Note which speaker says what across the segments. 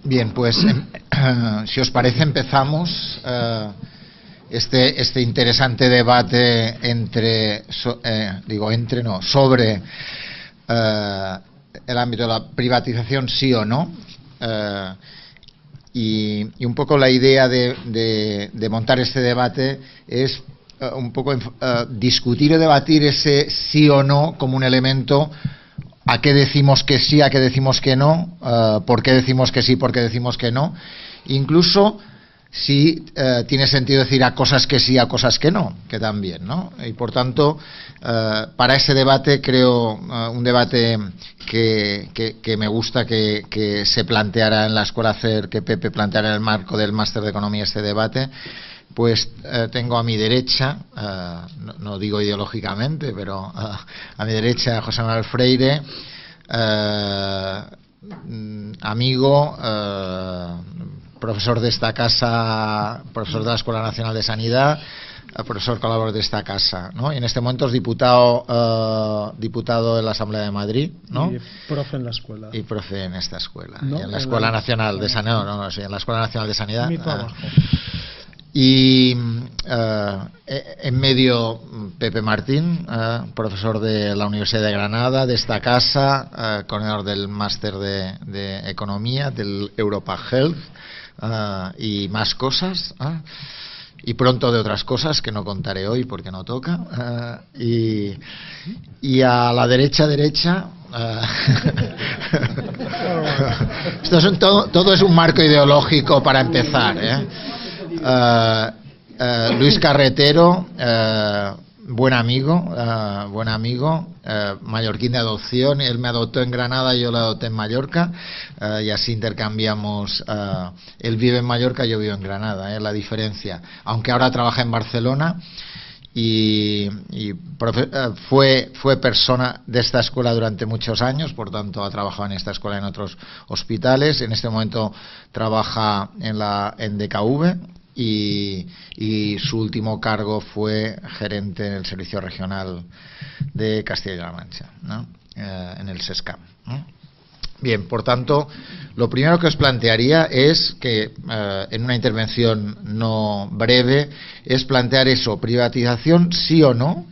Speaker 1: Bien, pues si os parece empezamos este interesante debate sobre el ámbito de la privatización, sí o no. Y un poco la idea de montar este debate es un poco discutir o debatir ese sí o no como un elemento. ¿A qué decimos que sí, a qué decimos que no? ¿Por qué decimos que sí, por qué decimos que no? Incluso si tiene sentido decir a cosas que sí, a cosas que no, que también, ¿no? Y por tanto, para ese debate creo un debate que me gusta que se planteara en la Escuela CER, que Pepe planteara en el marco del Máster de Economía este debate. Pues tengo a mi derecha, no digo ideológicamente, pero a mi derecha a José Manuel Freire, amigo, profesor de esta casa, profesor de la Escuela Nacional de Sanidad, profesor colaborador de esta casa, ¿no? Y en este momento es diputado de la Asamblea de Madrid, ¿no?
Speaker 2: Y profe en la escuela.
Speaker 1: Y profe en esta escuela.
Speaker 2: No,
Speaker 1: y en la Escuela Nacional de Sanidad, sí, en la Escuela Nacional de Sanidad.
Speaker 2: Mi trabajo.
Speaker 1: Y en medio Pepe Martín, profesor de la Universidad de Granada, de esta casa, coordinador del Máster de Economía, del Europa Health, y más cosas, y pronto de otras cosas que no contaré hoy porque no toca. Y a la derecha esto es todo es un marco ideológico para empezar, Luis Carretero, buen amigo, mallorquín de adopción. Él me adoptó en Granada, yo lo adopté en Mallorca, y así intercambiamos. Él vive en Mallorca, yo vivo en Granada, la diferencia. Aunque ahora trabaja en Barcelona y fue persona de esta escuela durante muchos años, por tanto ha trabajado en esta escuela en otros hospitales. En este momento trabaja en DKV. Y su último cargo fue gerente en el Servicio Regional de Castilla-La Mancha, ¿no? En el SESCAM, ¿no? Bien, por tanto, lo primero que os plantearía es que, en una intervención no breve, es plantear eso, privatización sí o no,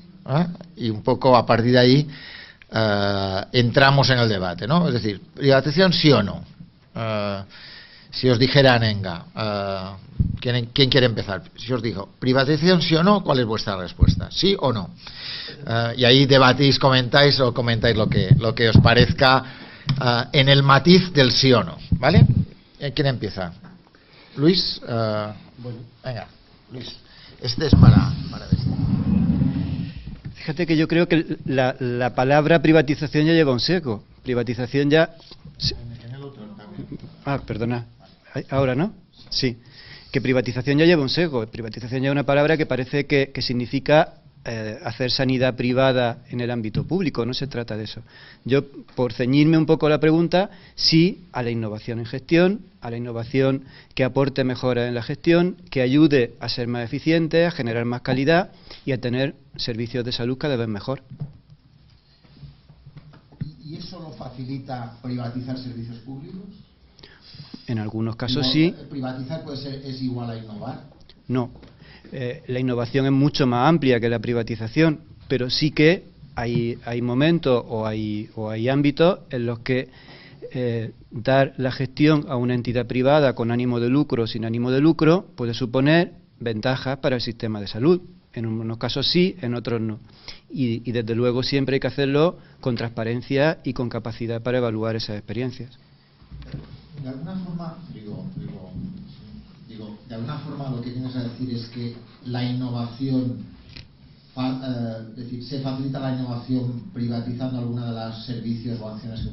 Speaker 1: y un poco a partir de ahí entramos en el debate, ¿no? Es decir, privatización sí o no. Si os dijera Nenga, ¿quién quiere empezar? Si os digo, privatización sí o no, ¿cuál es vuestra respuesta? ¿Sí o no? Y ahí debatís, comentáis lo que os parezca en el matiz del sí o no, ¿vale? ¿Quién empieza? Luis,
Speaker 2: bueno.
Speaker 1: Venga, Luis. Este es para este.
Speaker 3: Fíjate que yo creo que la palabra privatización ya lleva un sesgo. Privatización ya...
Speaker 1: En el otro también.
Speaker 3: Perdona. ¿Ahora no? Sí. Que privatización ya lleva un sesgo. Privatización ya es una palabra que parece que significa hacer sanidad privada en el ámbito público. No se trata de eso. Yo, por ceñirme un poco a la pregunta, sí a la innovación en gestión, a la innovación que aporte mejoras en la gestión, que ayude a ser más eficiente, a generar más calidad y a tener servicios de salud cada vez mejor.
Speaker 1: ¿Y eso lo facilita privatizar servicios públicos?
Speaker 3: En algunos casos sí.
Speaker 1: ¿Privatizar es igual a innovar?
Speaker 3: No. La innovación es mucho más amplia que la privatización, pero sí que hay momentos o hay ámbitos en los que dar la gestión a una entidad privada con ánimo de lucro o sin ánimo de lucro puede suponer ventajas para el sistema de salud. En unos casos sí, en otros no. Y desde luego siempre hay que hacerlo con transparencia y con capacidad para evaluar esas experiencias.
Speaker 1: De alguna forma, de alguna forma lo que tienes a decir es que la innovación, es decir, se facilita la innovación privatizando alguna de los servicios o acciones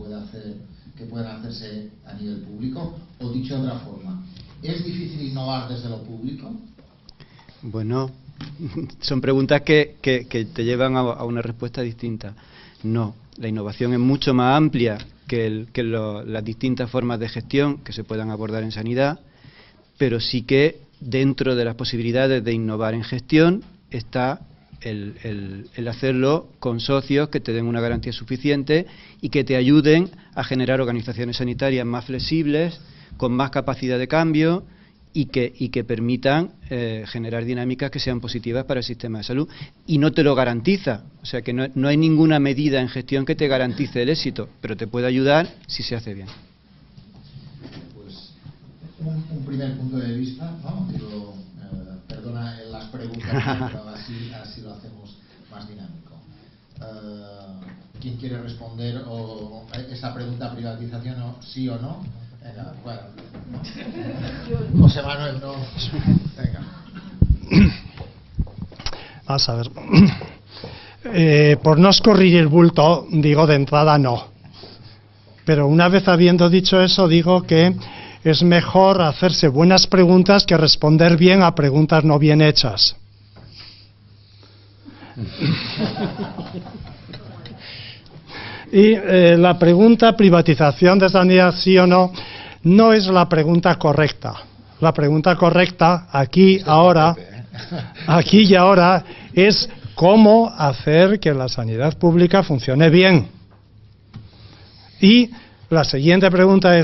Speaker 1: que pueden hacerse a nivel público, o dicho de otra forma, ¿es difícil innovar desde lo público?
Speaker 3: Bueno, son preguntas que te llevan a una respuesta distinta. No, la innovación es mucho más amplia que las distintas formas de gestión que se puedan abordar en sanidad, pero sí que dentro de las posibilidades de innovar en gestión está el hacerlo con socios que te den una garantía suficiente y que te ayuden a generar organizaciones sanitarias más flexibles, con más capacidad de cambio y que permitan generar dinámicas que sean positivas para el sistema de salud. Y no te lo garantiza, o sea que no hay ninguna medida en gestión que te garantice el éxito, pero te puede ayudar si se hace bien.
Speaker 1: Pues un primer punto de vista, ¿no? Digo, perdona las preguntas, pero así lo hacemos más dinámico. ¿Quién quiere responder esa pregunta, privatización, sí o no? Venga, bueno. José Manuel, no. Venga.
Speaker 2: Vamos a ver. Por no escurrir el bulto, digo de entrada no. Pero una vez habiendo dicho eso, digo que es mejor hacerse buenas preguntas que responder bien a preguntas no bien hechas. Y la pregunta privatización de sanidad sí o no, no es la pregunta correcta. La pregunta correcta aquí y ahora es cómo hacer que la sanidad pública funcione bien. Y la siguiente pregunta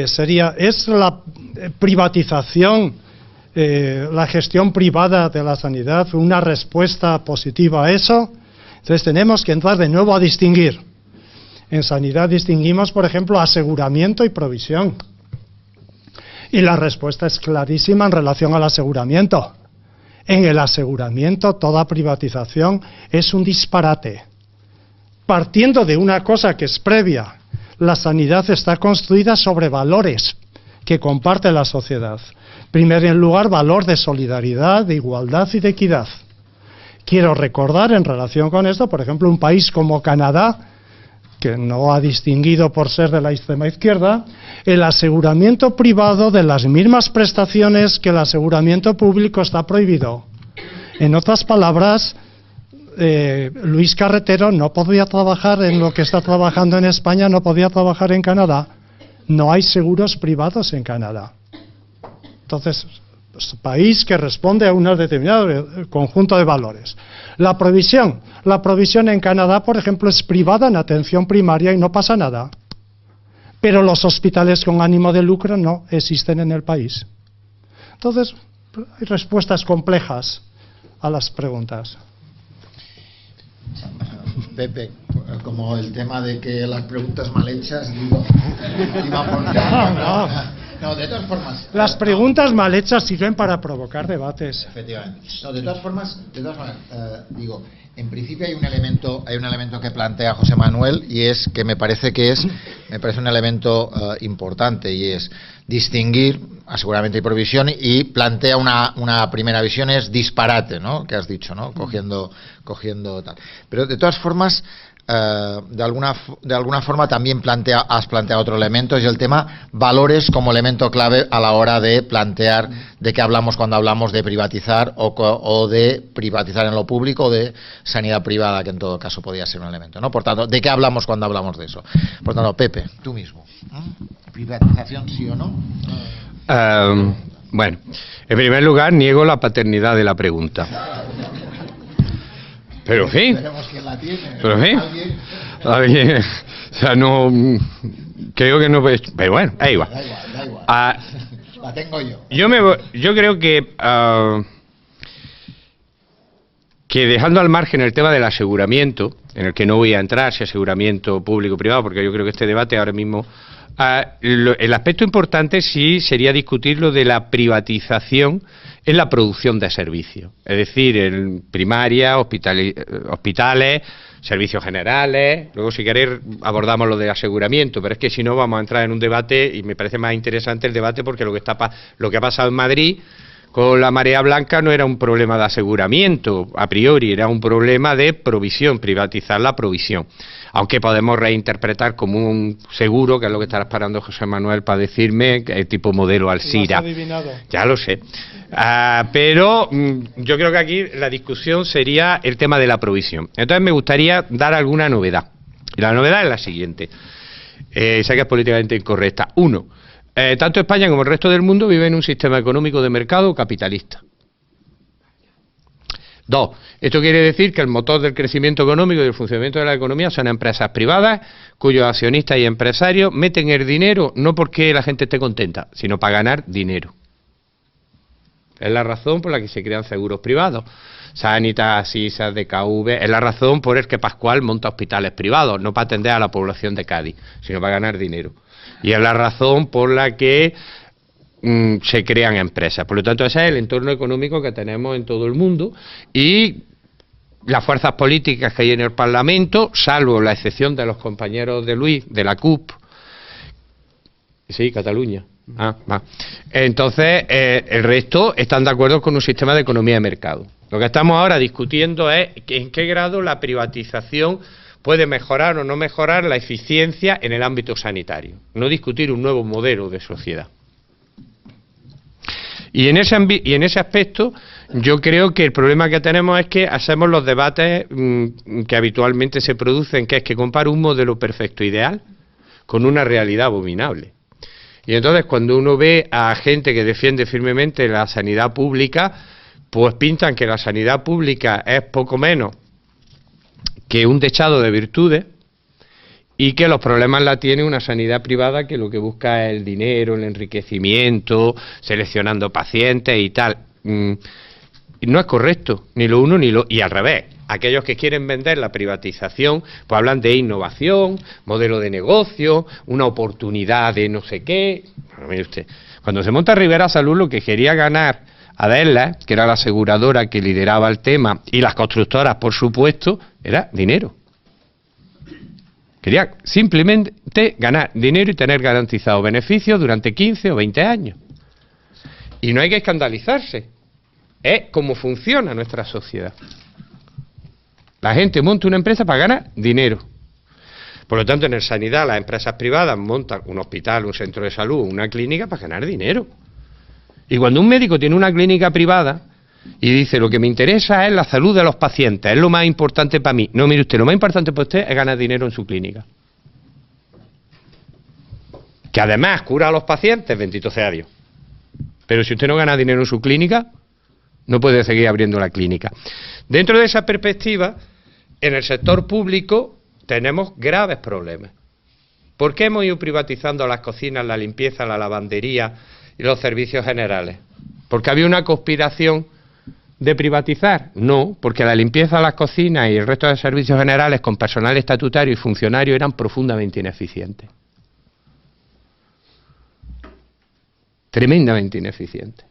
Speaker 2: sería, ¿es la privatización, la gestión privada de la sanidad una respuesta positiva a eso? Entonces tenemos que entrar de nuevo a distinguir. En sanidad distinguimos, por ejemplo, aseguramiento y provisión. Y la respuesta es clarísima en relación al aseguramiento. En el aseguramiento, toda privatización es un disparate. Partiendo de una cosa que es previa, la sanidad está construida sobre valores que comparte la sociedad. Primero en lugar, valor de solidaridad, de igualdad y de equidad. Quiero recordar en relación con esto, por ejemplo, un país como Canadá, que no ha distinguido por ser de la extrema izquierda, el aseguramiento privado de las mismas prestaciones que el aseguramiento público está prohibido. En otras palabras, Luis Carretero no podía trabajar en lo que está trabajando en España, no podía trabajar en Canadá. No hay seguros privados en Canadá. Entonces, es un país que responde a un determinado conjunto de valores. La provisión en Canadá, por ejemplo, es privada en atención primaria y no pasa nada. Pero los hospitales con ánimo de lucro no existen en el país. Entonces, hay respuestas complejas a las preguntas.
Speaker 1: Pepe, como el tema de que las preguntas mal hechas, digo, iba por no, de todas formas.
Speaker 2: Las preguntas mal hechas sirven para provocar debates.
Speaker 1: Efectivamente. No, de todas formas, digo, en principio hay un elemento que plantea José Manuel y es que me parece un elemento importante y es distinguir aseguramiento y provisión y plantea una primera visión es disparate, ¿no? Que has dicho, ¿no? Cogiendo tal. Pero de todas formas de alguna forma también has planteado otro elemento, es el tema valores como elemento clave a la hora de plantear de qué hablamos cuando hablamos de privatizar o de privatizar en lo público o de sanidad privada, que en todo caso podría ser un elemento, ¿no? Por tanto, ¿de qué hablamos cuando hablamos de eso? Por tanto, Pepe, tú mismo, ¿privatización sí o no?
Speaker 4: Bueno, en primer lugar, niego la paternidad de la pregunta. Pero en fin, alguien, o sea, no, creo que no, pero bueno, ahí va.
Speaker 1: Da igual. La tengo yo.
Speaker 4: Yo creo que dejando al margen el tema del aseguramiento, en el que no voy a entrar, si aseguramiento público o privado, porque yo creo que este debate ahora mismo, el aspecto importante sí sería discutir lo de la privatización en la producción de servicios, es decir, en primaria, hospitales, servicios generales. Luego, si queréis, abordamos lo de aseguramiento, pero es que si no vamos a entrar en un debate y me parece más interesante el debate porque lo que ha pasado en Madrid con la marea blanca no era un problema de aseguramiento a priori, era un problema de provisión, privatizar la provisión. Aunque podemos reinterpretar como un seguro, que es lo que estará esperando José Manuel para decirme, tipo modelo Alcira. Ya lo sé. Pero yo creo que aquí la discusión sería el tema de la provisión. Entonces me gustaría dar alguna novedad. Y la novedad es la siguiente. Sé que es políticamente incorrecta. Uno, tanto España como el resto del mundo vive en un sistema económico de mercado capitalista. Dos, esto quiere decir que el motor del crecimiento económico y del funcionamiento de la economía son empresas privadas cuyos accionistas y empresarios meten el dinero no porque la gente esté contenta, sino para ganar dinero. Es la razón por la que se crean seguros privados. Sanitas, Asisas, DKV, es la razón por la que Pascual monta hospitales privados, no para atender a la población de Cádiz, sino para ganar dinero. Y es la razón por la que se crean empresas. Por lo tanto, ese es el entorno económico que tenemos en todo el mundo y las fuerzas políticas que hay en el Parlamento, salvo la excepción de los compañeros de Luis, de la CUP, sí, Cataluña. Entonces, el resto están de acuerdo con un sistema de economía de mercado. Lo que estamos ahora discutiendo es en qué grado la privatización puede mejorar o no mejorar la eficiencia en el ámbito sanitario, no discutir un nuevo modelo de sociedad. Y en ese aspecto, yo creo que el problema que tenemos es que hacemos los debates que habitualmente se producen, que es que comparo un modelo perfecto ideal con una realidad abominable. Y entonces, cuando uno ve a gente que defiende firmemente la sanidad pública, pues pintan que la sanidad pública es poco menos que un dechado de virtudes, y que los problemas la tiene una sanidad privada que lo que busca es el dinero, el enriquecimiento, seleccionando pacientes y tal. Y no es correcto, ni lo uno ni lo... Y al revés, aquellos que quieren vender la privatización, pues hablan de innovación, modelo de negocio, una oportunidad de no sé qué. Bueno, mire usted, cuando se monta Rivera Salud, lo que quería ganar Adela, que era la aseguradora que lideraba el tema, y las constructoras, por supuesto, era dinero. Quería simplemente ganar dinero y tener garantizados beneficios durante 15 o 20 años. Y no hay que escandalizarse. Es como funciona nuestra sociedad. La gente monta una empresa para ganar dinero. Por lo tanto, en sanidad las empresas privadas montan un hospital, un centro de salud, una clínica para ganar dinero. Y cuando un médico tiene una clínica privada y dice, lo que me interesa es la salud de los pacientes, es lo más importante para mí. No, mire usted, lo más importante para usted es ganar dinero en su clínica. Que además cura a los pacientes, bendito sea Dios. Pero si usted no gana dinero en su clínica, no puede seguir abriendo la clínica. Dentro de esa perspectiva, en el sector público tenemos graves problemas. ¿Por qué hemos ido privatizando las cocinas, la limpieza, la lavandería y los servicios generales? ¿Porque había una conspiración de privatizar? No, porque la limpieza, las cocinas y el resto de servicios generales con personal estatutario y funcionario eran profundamente ineficientes. Tremendamente ineficientes.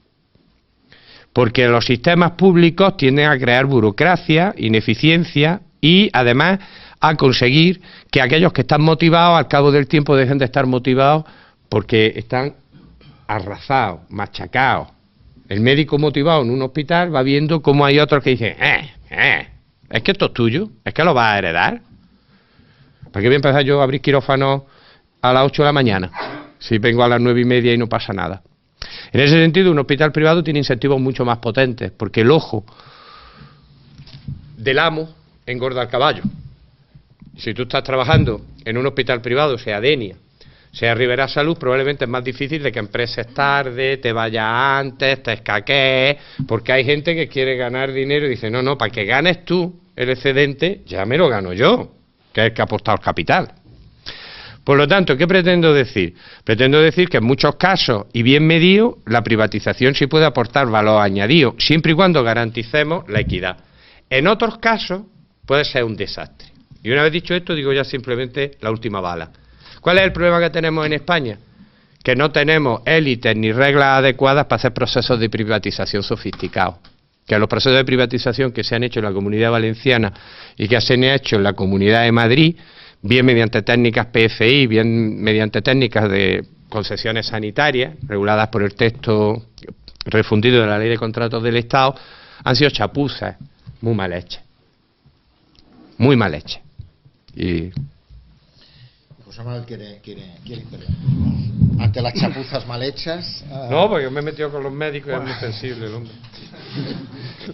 Speaker 4: Porque los sistemas públicos tienden a crear burocracia, ineficiencia y además a conseguir que aquellos que están motivados al cabo del tiempo dejen de estar motivados porque están arrasados, machacados. El médico motivado en un hospital va viendo cómo hay otros que dicen, es que esto es tuyo, es que lo vas a heredar. ¿Para qué voy a empezar yo a abrir quirófanos a las 8 de la mañana si vengo a las 9:30 y no pasa nada? En ese sentido, un hospital privado tiene incentivos mucho más potentes, porque el ojo del amo engorda al caballo. Si tú estás trabajando en un hospital privado, sea Denia, sea Rivera Salud, probablemente es más difícil de que empreses tarde, te vayas antes, te escaquees, porque hay gente que quiere ganar dinero y dice, no, para que ganes tú el excedente, ya me lo gano yo, que es el que ha apostado el capital. Por lo tanto, ¿qué pretendo decir? Pretendo decir que en muchos casos, y bien medido, la privatización sí puede aportar valor añadido, siempre y cuando garanticemos la equidad. En otros casos, puede ser un desastre. Y una vez dicho esto, digo ya simplemente la última bala. ¿Cuál es el problema que tenemos en España? Que no tenemos élites ni reglas adecuadas para hacer procesos de privatización sofisticados. Que los procesos de privatización que se han hecho en la Comunidad Valenciana y que se han hecho en la Comunidad de Madrid, bien mediante técnicas PFI, bien mediante técnicas de concesiones sanitarias, reguladas por el texto refundido de la Ley de Contratos del Estado, han sido chapuzas muy mal hechas. Muy mal hechas. Y
Speaker 1: José Manuel quiere intervenir. Ante las chapuzas mal hechas...
Speaker 4: No, porque yo me he metido con los médicos y es muy sensible el hombre.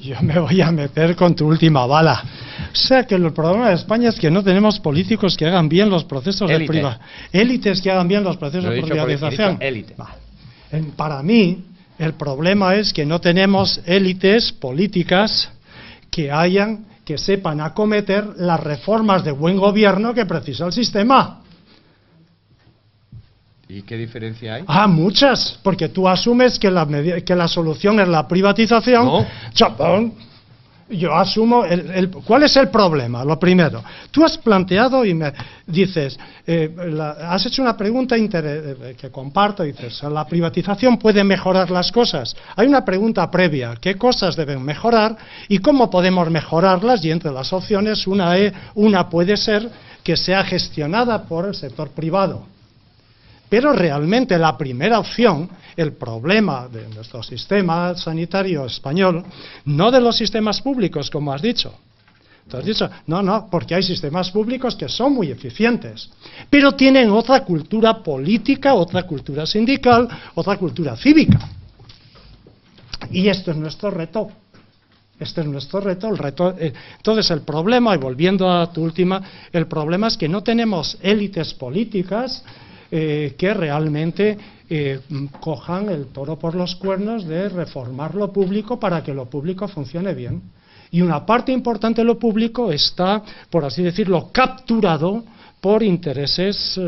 Speaker 2: Yo me voy a meter con tu última bala. O sea que el problema de España es que no tenemos políticos que hagan bien los procesos de privatización. Élites que hagan bien los procesos de privatización. Para mí, el problema es que no tenemos élites políticas que sepan acometer las reformas de buen gobierno que precisa el sistema.
Speaker 4: ¿Y qué diferencia hay?
Speaker 2: Muchas, porque tú asumes que la solución es la privatización.
Speaker 4: No.
Speaker 2: Chapón. Yo asumo, ¿cuál es el problema? Lo primero, tú has planteado y me dices, has hecho una pregunta que comparto, dices, ¿la privatización puede mejorar las cosas? Hay una pregunta previa, ¿qué cosas deben mejorar y cómo podemos mejorarlas? Y entre las opciones, una puede ser que sea gestionada por el sector privado. Pero realmente la primera opción, el problema de nuestro sistema sanitario español, no de los sistemas públicos, como has dicho. Tú has dicho, no, porque hay sistemas públicos que son muy eficientes, pero tienen otra cultura política, otra cultura sindical, otra cultura cívica. Y esto es nuestro reto. Este es nuestro reto, entonces el problema, y volviendo a tu última, el problema es que no tenemos élites políticas que realmente cojan el toro por los cuernos de reformar lo público para que lo público funcione bien. Y una parte importante de lo público está, por así decirlo, capturado por intereses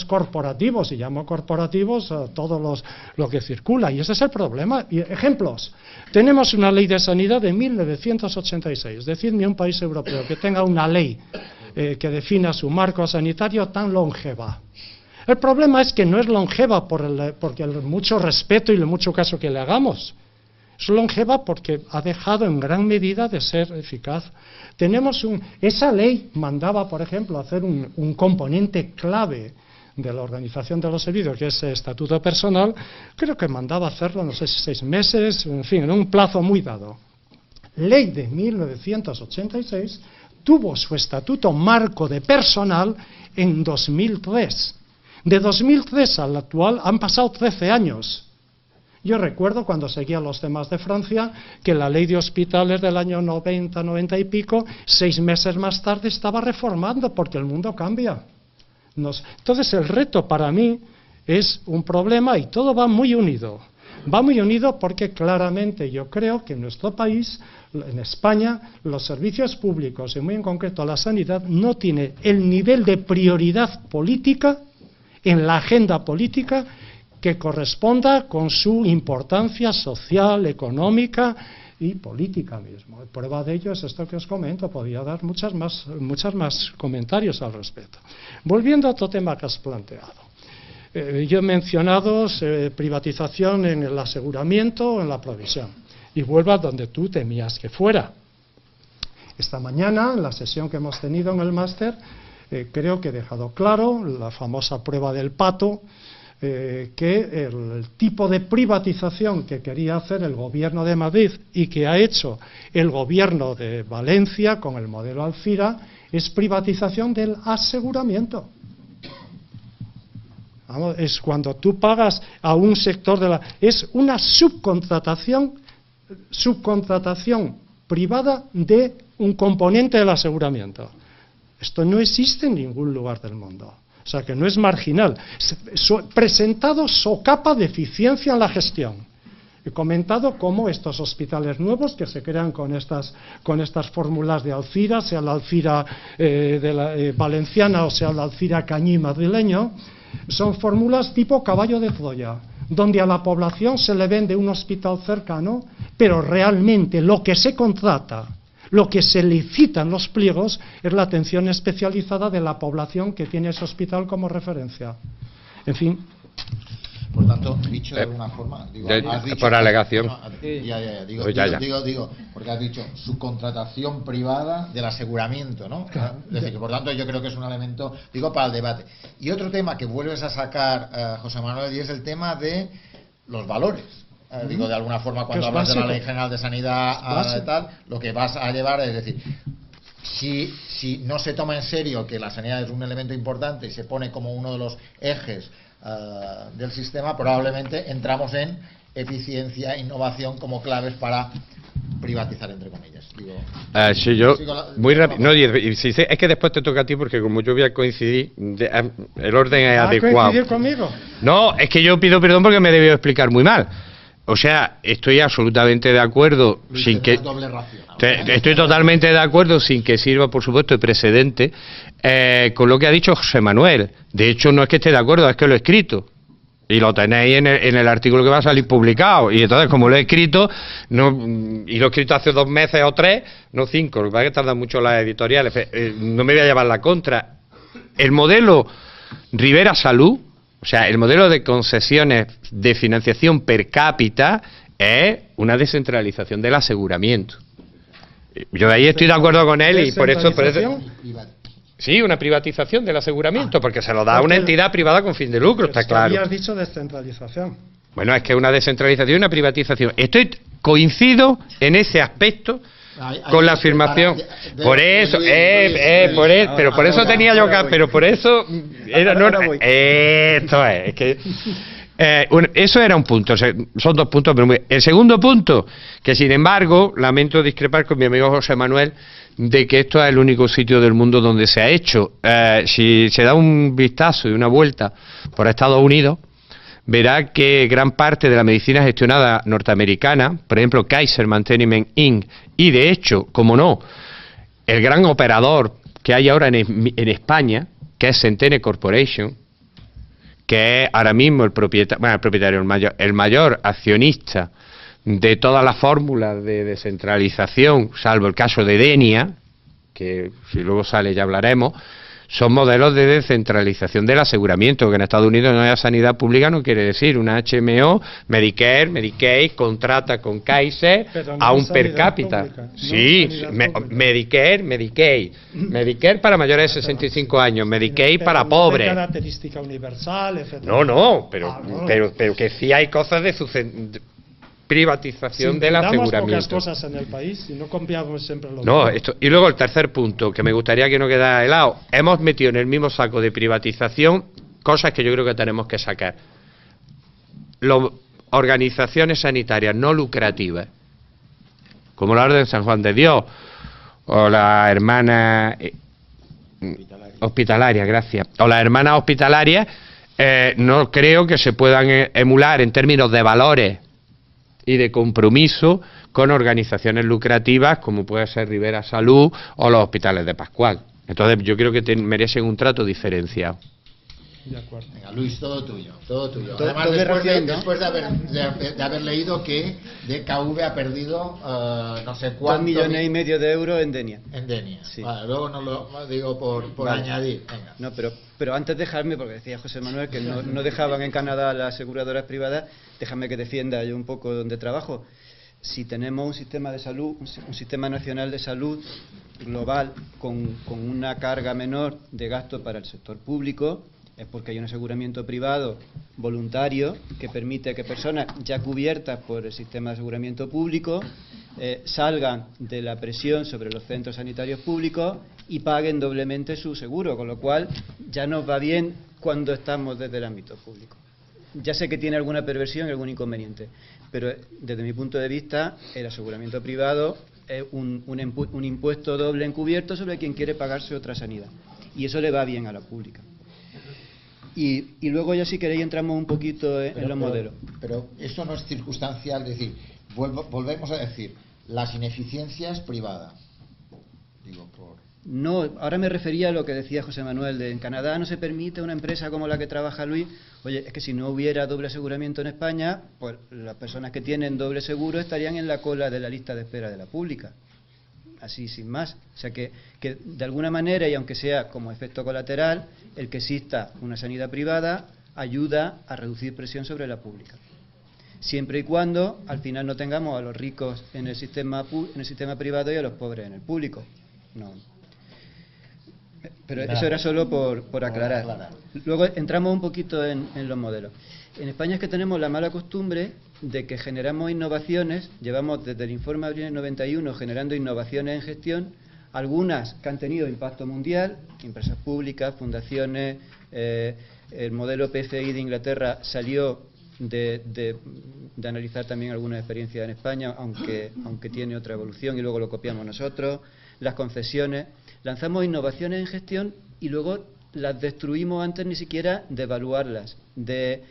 Speaker 2: corporativos, y llamo corporativos a todo lo que circula, y ese es el problema. Y ejemplos, tenemos una ley de sanidad de 1986, decidme un país europeo que tenga una ley que defina su marco sanitario tan longeva. El problema es que no es longeva porque el mucho respeto y el mucho caso que le hagamos. Es longeva porque ha dejado en gran medida de ser eficaz. Esa ley mandaba, por ejemplo, hacer un componente clave de la organización de los servicios, que es el estatuto personal. Creo que mandaba hacerlo, no sé si 6 meses, en fin, en un plazo muy dado. Ley de 1986 tuvo su estatuto marco de personal en 2003. De 2003 al actual han pasado 13 años. Yo recuerdo cuando seguía los temas de Francia que la ley de hospitales del año 90, 90 y pico, 6 meses más tarde estaba reformando porque el mundo cambia. Entonces el reto para mí es un problema y todo va muy unido. Va muy unido porque claramente yo creo que en nuestro país, en España, los servicios públicos y muy en concreto la sanidad no tiene el nivel de prioridad política en la agenda política que corresponda con su importancia social, económica y política mismo. Prueba de ello es esto que os comento, podría dar muchas más comentarios al respecto. Volviendo a otro tema que has planteado. Yo he mencionado privatización en el aseguramiento o en la provisión. Y vuelvo a donde tú temías que fuera. Esta mañana, en la sesión que hemos tenido en el máster, creo que he dejado claro la famosa prueba del pato, que el tipo de privatización que quería hacer el gobierno de Madrid y que ha hecho el gobierno de Valencia con el modelo Alcira es privatización del aseguramiento. Vamos, es cuando tú pagas a un sector es una subcontratación privada de un componente del aseguramiento. Esto no existe en ningún lugar del mundo. O sea, que no es marginal. Presentado socapa de eficiencia en la gestión. He comentado cómo estos hospitales nuevos que se crean con estas fórmulas de Alcira, sea la Alcira valenciana o sea la Alcira cañí madrileño, son fórmulas tipo caballo de Troya, donde a la población se le vende un hospital cercano, pero realmente lo que se contrata, lo que se licita en los pliegos es la atención especializada de la población que tiene ese hospital como referencia. En fin.
Speaker 1: Por tanto, dicho de alguna forma, digo, has dicho,
Speaker 4: por alegación.
Speaker 1: Digo, porque has dicho subcontratación privada del aseguramiento, ¿no? Claro. Es decir, que por tanto yo creo que es un elemento, digo, para el debate. Y otro tema que vuelves a sacar, José Manuel, y es el tema de los valores. Digo, de alguna forma, cuando hablas de la Ley General de Sanidad, tal, lo que vas a llevar es decir, si no se toma en serio que la sanidad es un elemento importante y se pone como uno de los ejes del sistema, probablemente entramos en eficiencia e innovación como claves para privatizar, entre comillas. Digo,
Speaker 4: muy rápido. No, es que después te toca a ti porque como yo voy a coincidir, el orden es adecuado.
Speaker 2: ¿Coincidir conmigo?
Speaker 4: No, es que yo pido perdón porque me he debido explicar muy mal. o sea, estoy absolutamente de acuerdo, sin que...
Speaker 1: Doble ración.
Speaker 4: Estoy totalmente de acuerdo, sin que sirva, por supuesto, de precedente, con lo que ha dicho José Manuel. De hecho, no es que esté de acuerdo, es que lo he escrito. Y lo tenéis en el artículo que va a salir publicado. Y entonces, como lo he escrito, y lo he escrito hace 2 meses o 3, no 5, lo que pasa es que tardan mucho las editoriales, no me voy a llevar la contra. El modelo Rivera Salud, o sea, el modelo de concesiones de financiación per cápita, es una descentralización del aseguramiento. Yo ahí estoy de acuerdo con él y por eso... Sí, una privatización del aseguramiento, porque se lo da a una entidad privada con fin de lucro, está claro.
Speaker 2: Habías dicho descentralización.
Speaker 4: Bueno, es que una descentralización y una privatización. Coincido en ese aspecto con la afirmación. Por eso, pero por eso tenía yo que... Pero por eso... Esto es que... eso era un punto, o sea, son 2 puntos, pero el segundo punto, que sin embargo, lamento discrepar con mi amigo José Manuel, de que esto es el único sitio del mundo donde se ha hecho. Si se da un vistazo y una vuelta por Estados Unidos, verá que gran parte de la medicina gestionada norteamericana, por ejemplo Kaiser Management Inc., y de hecho, como no, el gran operador que hay ahora en España, que es Centene Corporation, que es ahora mismo el propietario, el mayor accionista de todas las fórmulas de descentralización, salvo el caso de Denia, que si luego sale ya hablaremos, son modelos de descentralización del aseguramiento, que en Estados Unidos no haya sanidad pública no quiere decir una HMO, Medicare, Medicaid, contrata con Kaiser a un per cápita. Sí, Medicare, Medicaid. Medicare para mayores de 65 años, Medicaid para pobres.
Speaker 2: Característica universal, etc.
Speaker 4: No, pero que sí hay cosas de privatización del aseguramiento.
Speaker 2: Pocas cosas en el país y no confiamos siempre en los
Speaker 4: y luego el tercer punto, que me gustaría que no quedara helado. Hemos metido en el mismo saco de privatización cosas que yo creo que tenemos que sacar. Las organizaciones sanitarias no lucrativas, como la Orden San Juan de Dios o la hermana hospitalaria, gracias, o las hermanas hospitalarias, no creo que se puedan emular en términos de valores y de compromiso con organizaciones lucrativas como puede ser Rivera Salud o los hospitales de Pascual. Entonces yo creo que merecen un trato diferenciado.
Speaker 2: De acuerdo.
Speaker 1: Venga, Luis, todo tuyo. Además, después de haber leído que DKV ha perdido no sé cuántos...
Speaker 3: 2,5 millones de euros en Denia.
Speaker 1: En Denia.
Speaker 3: Sí.
Speaker 1: Vale, luego no lo digo por añadir. Venga.
Speaker 3: No, pero antes dejarme, porque decía José Manuel que no dejaban en Canadá las aseguradoras privadas, déjame que defienda yo un poco donde trabajo. Si tenemos un sistema de salud, un sistema nacional de salud global con una carga menor de gasto para el sector público, es porque hay un aseguramiento privado voluntario que permite que personas ya cubiertas por el sistema de aseguramiento público salgan de la presión sobre los centros sanitarios públicos y paguen doblemente su seguro, con lo cual ya nos va bien cuando estamos desde el ámbito público. Ya sé que tiene alguna perversión y algún inconveniente, pero desde mi punto de vista el aseguramiento privado es un impuesto doble encubierto sobre quien quiere pagarse otra sanidad, y eso le va bien a la pública. Y luego ya si queréis entramos un poquito en los modelos.
Speaker 1: Pero eso no es circunstancial, es decir, volvemos a decir, las ineficiencias privadas.
Speaker 3: No, ahora me refería a lo que decía José Manuel, en Canadá no se permite una empresa como la que trabaja Luis. Oye, es que si no hubiera doble aseguramiento en España, pues las personas que tienen doble seguro estarían en la cola de la lista de espera de la pública. Así, sin más. O sea que de alguna manera, y aunque sea como efecto colateral, el que exista una sanidad privada ayuda a reducir presión sobre la pública. Siempre y cuando al final no tengamos a los ricos en el sistema privado y a los pobres en el público. No. Pero eso era solo por aclarar. Luego entramos un poquito en los modelos. En España es que tenemos la mala costumbre de que generamos innovaciones, llevamos desde el informe de abril del 91 generando innovaciones en gestión, algunas que han tenido impacto mundial, empresas públicas, fundaciones, el modelo PFI de Inglaterra salió de analizar también algunas experiencias en España, aunque tiene otra evolución y luego lo copiamos nosotros, las concesiones, lanzamos innovaciones en gestión y luego las destruimos antes ni siquiera de evaluarlas, de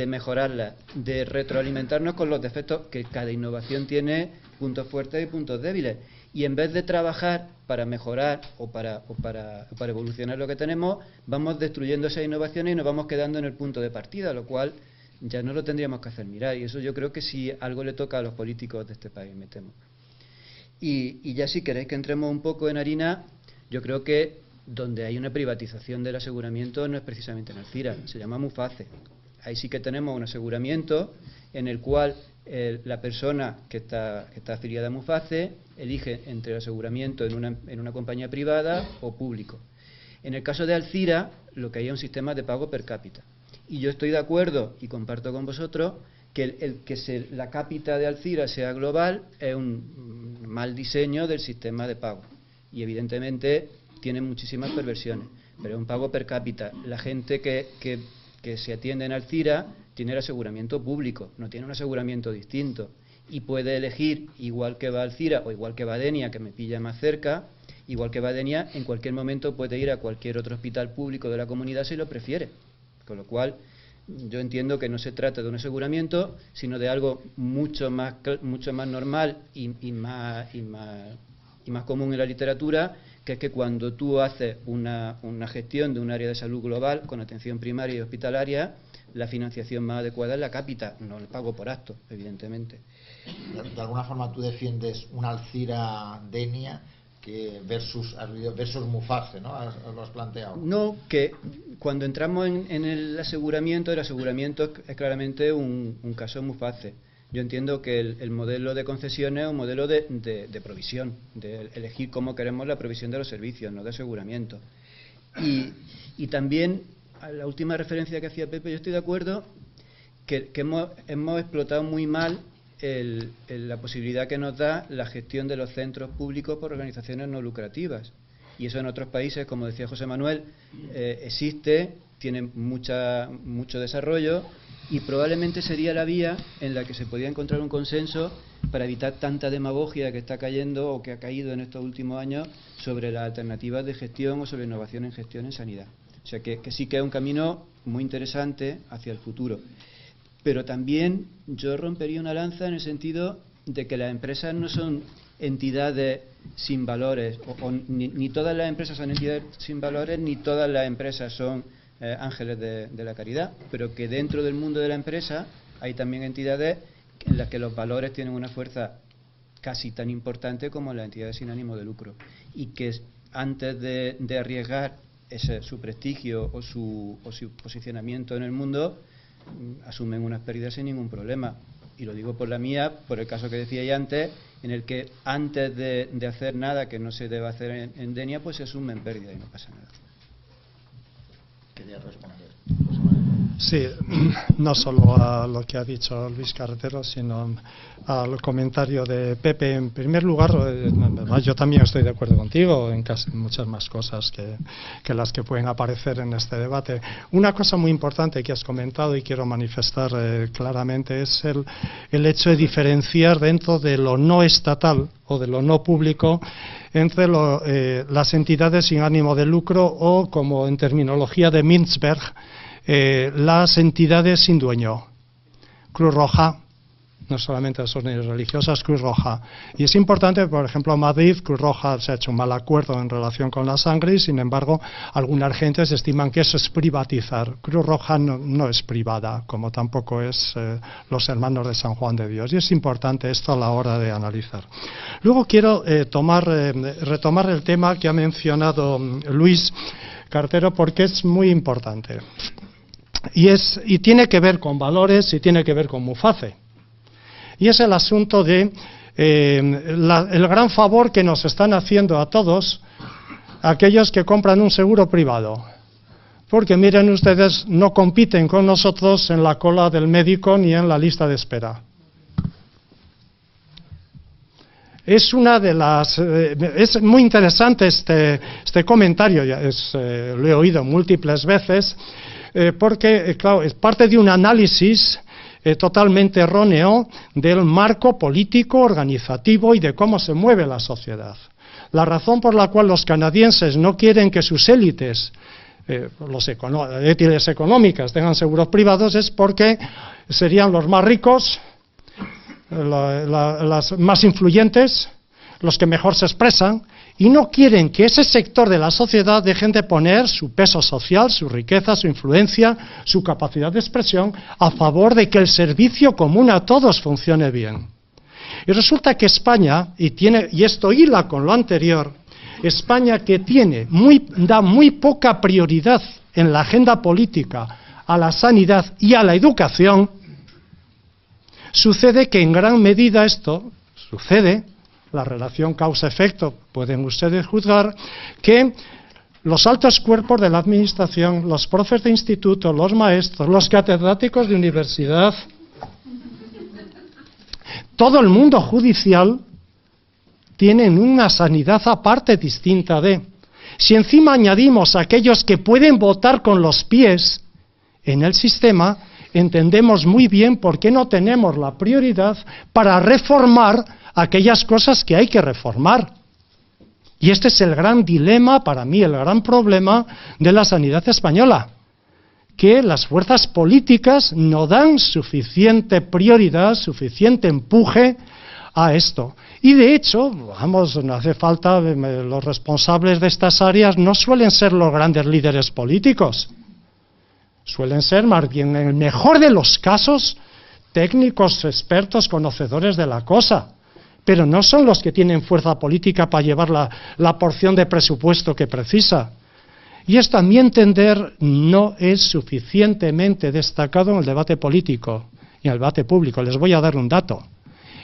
Speaker 3: mejorarlas, de retroalimentarnos con los defectos, que cada innovación tiene puntos fuertes y puntos débiles. Y en vez de trabajar para mejorar o para evolucionar lo que tenemos, vamos destruyendo esas innovaciones y nos vamos quedando en el punto de partida, lo cual ya no lo tendríamos que hacer mirar. Y eso yo creo que sí algo le toca a los políticos de este país, me temo. Y ya si queréis que entremos un poco en harina, yo creo que donde hay una privatización del aseguramiento no es precisamente en Alcira, se llama Muface. Ahí sí que tenemos un aseguramiento en el cual la persona que está afiliada a Muface elige entre el aseguramiento en una compañía privada o público. En el caso de Alcira, lo que hay es un sistema de pago per cápita. Y yo estoy de acuerdo, y comparto con vosotros, que la cápita de Alcira sea global es un mal diseño del sistema de pago. Y evidentemente tiene muchísimas perversiones, pero es un pago per cápita. La gente que se atiende en Alcira tiene el aseguramiento público, no tiene un aseguramiento distinto, y puede elegir, igual que va a Alcira o igual que va a Denia, que me pilla más cerca, igual que va a Denia, en cualquier momento puede ir a cualquier otro hospital público de la comunidad si lo prefiere. Con lo cual, yo entiendo que no se trata de un aseguramiento, sino de algo mucho más normal y más común en la literatura, que es que cuando tú haces una gestión de un área de salud global con atención primaria y hospitalaria, la financiación más adecuada es la cápita, no el pago por acto, evidentemente.
Speaker 1: De alguna forma tú defiendes una Alcira Denia versus Muface, ¿no? Lo has planteado.
Speaker 3: No, que cuando entramos en el aseguramiento es claramente un caso Muface. Yo entiendo que el modelo de concesiones es un modelo de provisión, de elegir cómo queremos la provisión de los servicios, no de aseguramiento. Y también, a la última referencia que hacía Pepe, yo estoy de acuerdo que hemos explotado muy mal la posibilidad que nos da la gestión de los centros públicos por organizaciones no lucrativas. Y eso en otros países, como decía José Manuel, existe, tiene mucho desarrollo, y probablemente sería la vía en la que se podía encontrar un consenso para evitar tanta demagogia que está cayendo o que ha caído en estos últimos años sobre las alternativas de gestión o sobre innovación en gestión en sanidad. O sea que sí que es un camino muy interesante hacia el futuro. Pero también yo rompería una lanza en el sentido de que las empresas no son entidades sin valores, ni todas las empresas son entidades sin valores, ni todas las empresas son ángeles de la caridad, pero que dentro del mundo de la empresa hay también entidades en las que los valores tienen una fuerza casi tan importante como las entidades sin ánimo de lucro, y que antes de arriesgar su prestigio o su posicionamiento en el mundo, asumen unas pérdidas sin ningún problema. Y lo digo por la mía, por el caso que decía ya antes, en el que antes de hacer nada que no se deba hacer en Denia, pues se asumen pérdidas y no pasa nada.
Speaker 1: Quería responder.
Speaker 2: Sí, no solo a lo que ha dicho Luis Carretero, sino al comentario de Pepe. En primer lugar, yo también estoy de acuerdo contigo en casi muchas más cosas que las que pueden aparecer en este debate. Una cosa muy importante que has comentado y quiero manifestar claramente es el hecho de diferenciar dentro de lo no estatal o de lo no público entre las entidades sin ánimo de lucro o, como en terminología de Mintzberg, las entidades sin dueño. Cruz Roja, no solamente las órdenes religiosas, Cruz Roja. Y es importante, por ejemplo, en Madrid, Cruz Roja se ha hecho un mal acuerdo en relación con la sangre y, sin embargo, algunas gentes estiman que eso es privatizar. Cruz Roja no es privada, como tampoco es los Hermanos de San Juan de Dios. Y es importante esto a la hora de analizar. Luego quiero retomar el tema que ha mencionado Luis Carretero, porque es muy importante. Y tiene que ver con valores y tiene que ver con Muface. Y es el asunto de el gran favor que nos están haciendo a todos aquellos que compran un seguro privado. Porque miren ustedes, no compiten con nosotros en la cola del médico ni en la lista de espera. Es una de las es muy interesante este comentario, lo he oído múltiples veces, porque claro, es parte de un análisis totalmente erróneo del marco político, organizativo y de cómo se mueve la sociedad. La razón por la cual los canadienses no quieren que sus élites entidades económicas tengan seguros privados es porque serían los más ricos, las más influyentes, los que mejor se expresan, y no quieren que ese sector de la sociedad dejen de poner su peso social, su riqueza, su influencia, su capacidad de expresión a favor de que el servicio común a todos funcione bien. Y resulta que España, y esto hila con lo anterior, España que da muy poca prioridad en la agenda política a la sanidad y a la educación, sucede que en gran medida esto sucede, la relación causa-efecto, pueden ustedes juzgar, que los altos cuerpos de la administración, los profes de instituto, los maestros, los catedráticos de universidad, todo el mundo judicial tienen una sanidad aparte distinta de. Si encima añadimos a aquellos que pueden votar con los pies en el sistema, entendemos muy bien por qué no tenemos la prioridad para reformar aquellas cosas que hay que reformar. Y este es el gran dilema, para mí, el gran problema de la sanidad española, que las fuerzas políticas no dan suficiente prioridad, suficiente empuje a esto. Y de hecho, vamos, no hace falta, los responsables de estas áreas no suelen ser los grandes líderes políticos, suelen ser más bien, en el mejor de los casos, técnicos, expertos, conocedores de la cosa, pero no son los que tienen fuerza política para llevar la porción de presupuesto que precisa. Y esto, a mi entender, no es suficientemente destacado en el debate político y en el debate público. Les voy a dar un dato.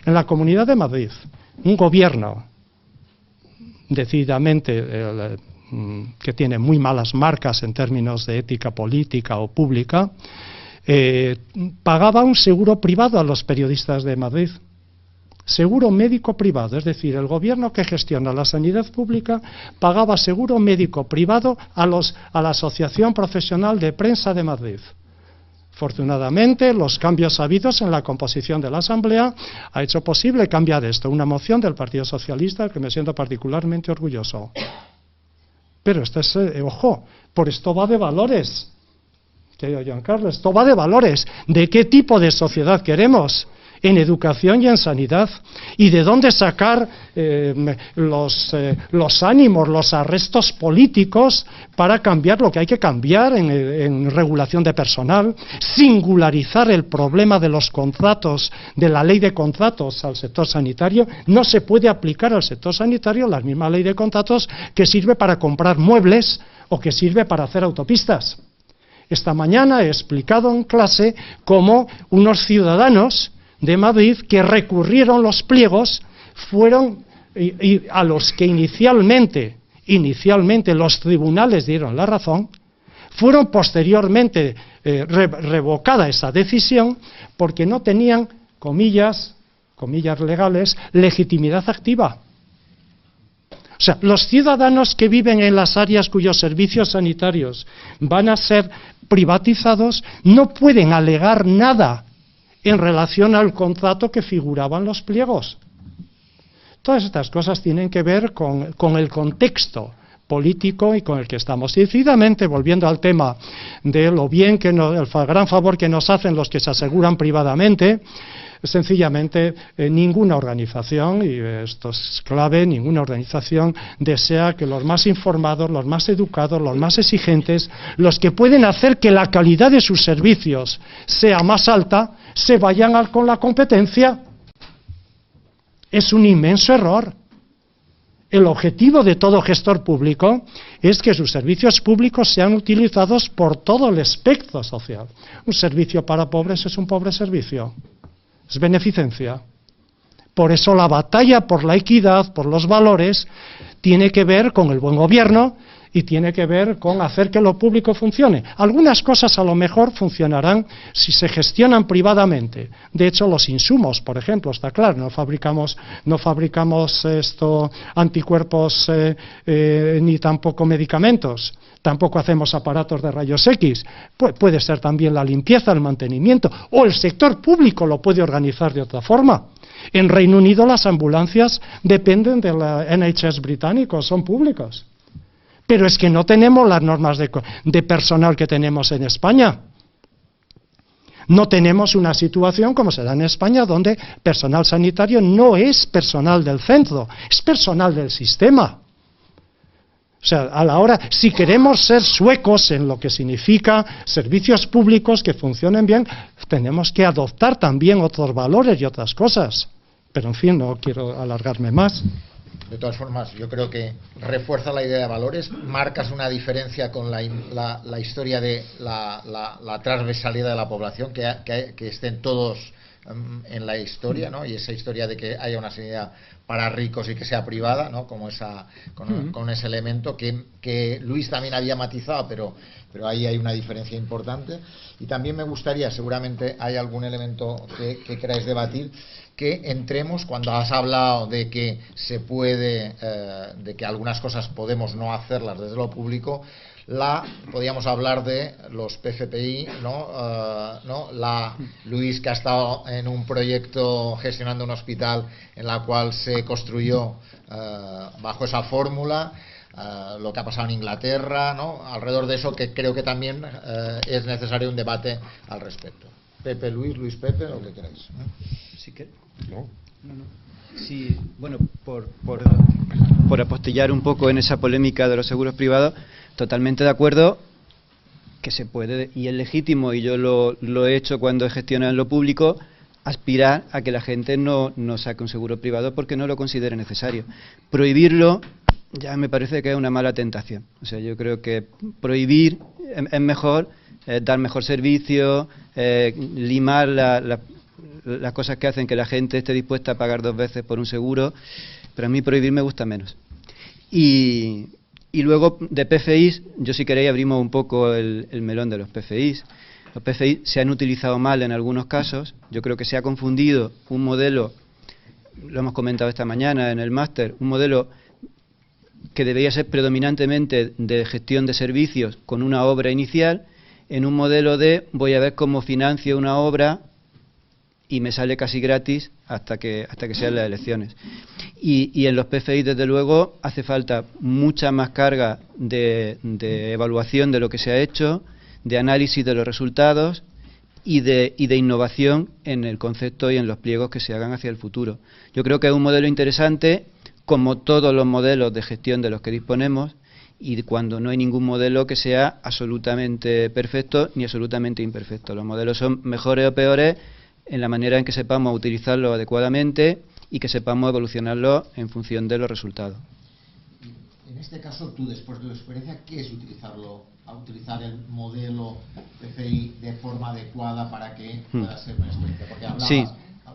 Speaker 2: En la Comunidad de Madrid, un gobierno decididamente que tiene muy malas marcas en términos de ética política o pública, pagaba un seguro privado a los periodistas de Madrid. Seguro médico privado, es decir, el gobierno que gestiona la sanidad pública pagaba seguro médico privado a la Asociación Profesional de Prensa de Madrid. Afortunadamente, los cambios habidos en la composición de la Asamblea ha hecho posible cambiar esto, una moción del Partido Socialista, que me siento particularmente orgulloso. Pero esto es, ojo, por esto va de valores, querido Giancarlo, esto va de valores, de qué tipo de sociedad queremos en educación y en sanidad, y de dónde sacar los ánimos, los arrestos políticos para cambiar lo que hay que cambiar en regulación de personal, singularizar el problema de los contratos, de la ley de contratos al sector sanitario. No se puede aplicar al sector sanitario la misma ley de contratos que sirve para comprar muebles o que sirve para hacer autopistas. Esta mañana he explicado en clase cómo unos ciudadanos de Madrid que recurrieron los pliegos fueron y a los que inicialmente los tribunales dieron la razón, fueron posteriormente revocada esa decisión porque no tenían, comillas legales, legitimidad activa. O sea, los ciudadanos que viven en las áreas cuyos servicios sanitarios van a ser privatizados no pueden alegar nada en relación al contrato que figuraba en los pliegos. Todas estas cosas tienen que ver con el contexto político y con el que estamos. Y decididamente, volviendo al tema de lo bien el gran favor que nos hacen los que se aseguran privadamente, sencillamente ninguna organización, y esto es clave, ninguna organización desea que los más informados, los más educados, los más exigentes, los que pueden hacer que la calidad de sus servicios sea más alta, se vayan con la competencia. Es un inmenso error. El objetivo de todo gestor público es que sus servicios públicos sean utilizados por todo el espectro social. Un servicio para pobres es un pobre servicio, es beneficencia. Por eso la batalla por la equidad, por los valores, tiene que ver con el buen gobierno y tiene que ver con hacer que lo público funcione. Algunas cosas a lo mejor funcionarán si se gestionan privadamente. De hecho, los insumos, por ejemplo, está claro, no fabricamos anticuerpos ni tampoco medicamentos. Tampoco hacemos aparatos de rayos X. Puede ser también la limpieza, el mantenimiento, o el sector público lo puede organizar de otra forma. En Reino Unido las ambulancias dependen de la NHS británico, son públicos. Pero es que no tenemos las normas de personal que tenemos en España. No tenemos una situación como se da en España, donde personal sanitario no es personal del centro, es personal del sistema. O sea, a la hora, si queremos ser suecos en lo que significa servicios públicos que funcionen bien, tenemos que adoptar también otros valores y otras cosas. Pero, en fin, no quiero alargarme más.
Speaker 1: De todas formas, yo creo que refuerza la idea de valores, marcas una diferencia con la historia de la transversalidad de la población, que estén todos en la historia, ¿no? Y esa historia de que haya una sanidad para ricos y que sea privada, ¿no? Como con ese elemento que Luis también había matizado, pero ahí hay una diferencia importante. Y también me gustaría, seguramente hay algún elemento que queráis debatir, que entremos, cuando has hablado de que se puede, de que algunas cosas podemos no hacerlas desde lo público, podríamos hablar de los PFPI, ¿no? Luis, que ha estado en un proyecto gestionando un hospital en la cual se construyó bajo esa fórmula, lo que ha pasado en Inglaterra, ¿no? Alrededor de eso, que creo que también es necesario un debate al respecto. Pepe, Luis, Pepe, lo que queráis.
Speaker 3: ¿Sí que?
Speaker 4: No.
Speaker 3: Sí, bueno, por apostillar un poco en esa polémica de los seguros privados, totalmente de acuerdo que se puede, y es legítimo, y yo lo he hecho cuando he gestionado en lo público, aspirar a que la gente no saque un seguro privado porque no lo considere necesario. Prohibirlo ya me parece que es una mala tentación. O sea, yo creo que prohibir es mejor, dar mejor servicio, limar las cosas que hacen que la gente esté dispuesta a pagar 2 veces por un seguro, pero a mí prohibir me gusta menos. Y luego de PFIs, yo si queréis abrimos un poco el melón de los PFIs. Los PFIs se han utilizado mal en algunos casos. Yo creo que se ha confundido un modelo, lo hemos comentado esta mañana en el máster, un modelo que debería ser predominantemente de gestión de servicios con una obra inicial, en un modelo de voy a ver cómo financio una obra y me sale casi gratis hasta que sean las elecciones. Y en los PFI, desde luego, hace falta mucha más carga de evaluación de lo que se ha hecho, de análisis de los resultados y de innovación en el concepto y en los pliegos que se hagan hacia el futuro. Yo creo que es un modelo interesante, como todos los modelos de gestión de los que disponemos, y cuando no hay ningún modelo que sea absolutamente perfecto ni absolutamente imperfecto. Los modelos son mejores o peores en la manera en que sepamos utilizarlo adecuadamente y que sepamos evolucionarlo en función de los resultados.
Speaker 1: En este caso, tú, después de tu experiencia, ¿qué es utilizar el modelo PFI de forma adecuada para que pueda ser una experiencia? Porque hablabas, sí,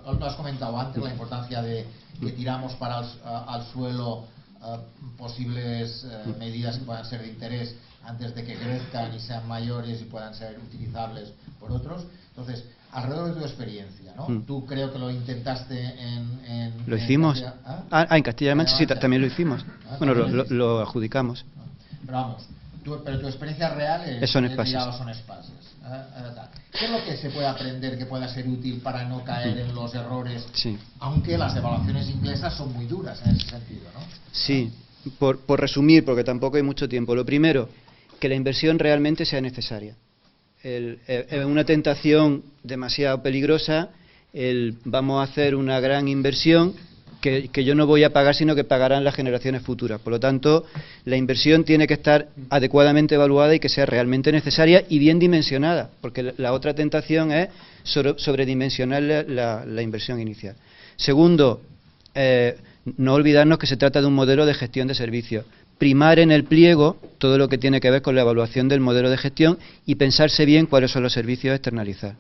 Speaker 1: lo has comentado antes, la importancia de que tiramos para al suelo posibles medidas que puedan ser de interés antes de que crezcan y sean mayores y puedan ser utilizables por otros. Entonces, alrededor de tu experiencia, ¿no? Tú creo que lo intentaste en
Speaker 3: ¿Lo hicimos? En Castilla-La Mancha sí, también lo hicimos. Bueno, lo adjudicamos.
Speaker 1: Pero vamos, pero tu experiencia real
Speaker 3: son espacios.
Speaker 1: ¿Qué es lo que se puede aprender que pueda ser útil para no caer en los errores?
Speaker 3: Sí.
Speaker 1: Aunque las evaluaciones inglesas son muy duras en ese sentido, ¿no?
Speaker 3: Sí, por resumir, porque tampoco hay mucho tiempo. Lo primero, que la inversión realmente sea necesaria. Es una tentación demasiado peligrosa vamos a hacer una gran inversión que yo no voy a pagar, sino que pagarán las generaciones futuras. Por lo tanto, la inversión tiene que estar adecuadamente evaluada y que sea realmente necesaria y bien dimensionada, porque la otra tentación es sobredimensionar la inversión inicial. Segundo, no olvidarnos que se trata de un modelo de gestión de servicios. Primar en el pliego todo lo que tiene que ver con la evaluación del modelo de gestión y pensarse bien cuáles son los servicios a externalizar.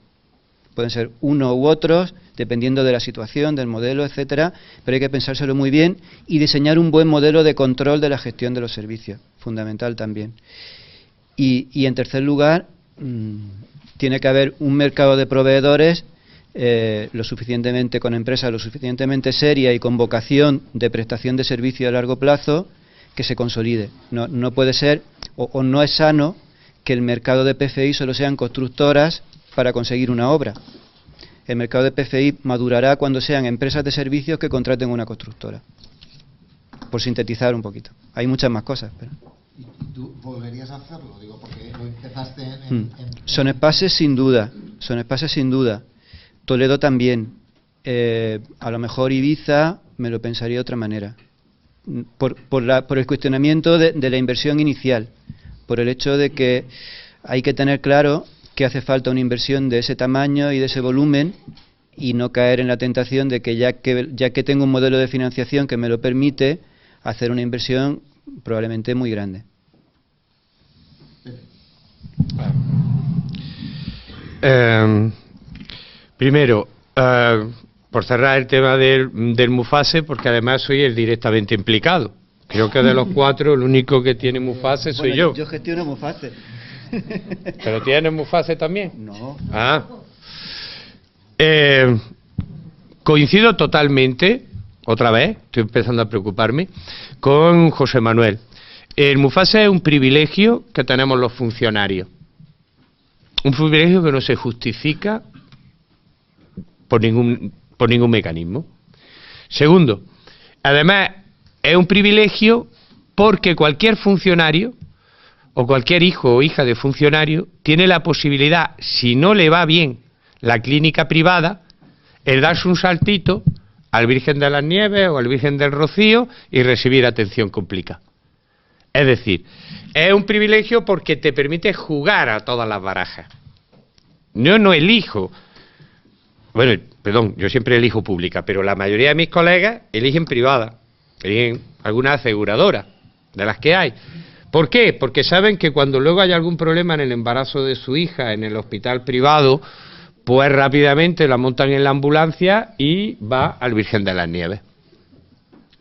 Speaker 3: Pueden ser uno u otros, dependiendo de la situación, del modelo, etcétera, pero hay que pensárselo muy bien y diseñar un buen modelo de control de la gestión de los servicios, fundamental también. Y en tercer lugar, tiene que haber un mercado de proveedores lo suficientemente con empresas, lo suficientemente seria y con vocación de prestación de servicio a largo plazo, que se consolide. No puede ser, o no es sano, que el mercado de PFI solo sean constructoras para conseguir una obra. El mercado de PFI madurará cuando sean empresas de servicios que contraten una constructora. Por sintetizar un poquito. Hay muchas más cosas. Pero...
Speaker 1: ¿Tú volverías a hacerlo? Digo, porque lo empezaste
Speaker 3: Son espacios sin duda, Toledo también. A lo mejor Ibiza me lo pensaría de otra manera. Por el cuestionamiento de la inversión inicial, por el hecho de que hay que tener claro que hace falta una inversión de ese tamaño y de ese volumen y no caer en la tentación de que ya que tengo un modelo de financiación que me lo permite, hacer una inversión probablemente muy grande.
Speaker 4: Primero, por cerrar el tema del Mufase, porque además soy el directamente implicado. Creo que de los cuatro el único que tiene Mufase soy yo.
Speaker 3: Yo gestiono Mufase.
Speaker 4: ¿Pero tienes Mufase también?
Speaker 3: No.
Speaker 4: Ah. Coincido totalmente, otra vez, estoy empezando a preocuparme, con José Manuel. El Mufase es un privilegio que tenemos los funcionarios. Un privilegio que no se justifica por ningún mecanismo. Segundo, además es un privilegio porque cualquier funcionario o cualquier hijo o hija de funcionario tiene la posibilidad, si no le va bien la clínica privada, el darse un saltito al Virgen de las Nieves o al Virgen del Rocío y recibir atención completa. Es decir, es un privilegio porque te permite jugar a todas las barajas. Yo no elijo, bueno, perdón, yo siempre elijo pública, pero la mayoría de mis colegas eligen privada, eligen alguna aseguradora de las que hay. ¿Por qué? Porque saben que cuando luego hay algún problema en el embarazo de su hija en el hospital privado, pues rápidamente la montan en la ambulancia y va al Virgen de las Nieves.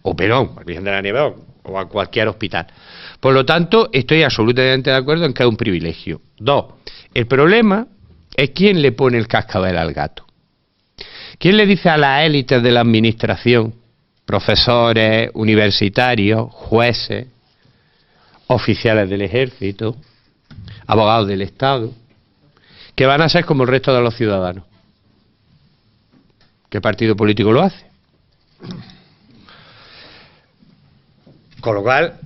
Speaker 4: O perdón, al Virgen de las Nieves o a cualquier hospital. Por lo tanto, estoy absolutamente de acuerdo en que es un privilegio. Dos, el problema es quién le pone el cascabel al gato. ¿Quién le dice a las élites de la administración, profesores, universitarios, jueces, oficiales del ejército, abogados del Estado, que van a ser como el resto de los ciudadanos? ¿Qué partido político lo hace? Con lo cual,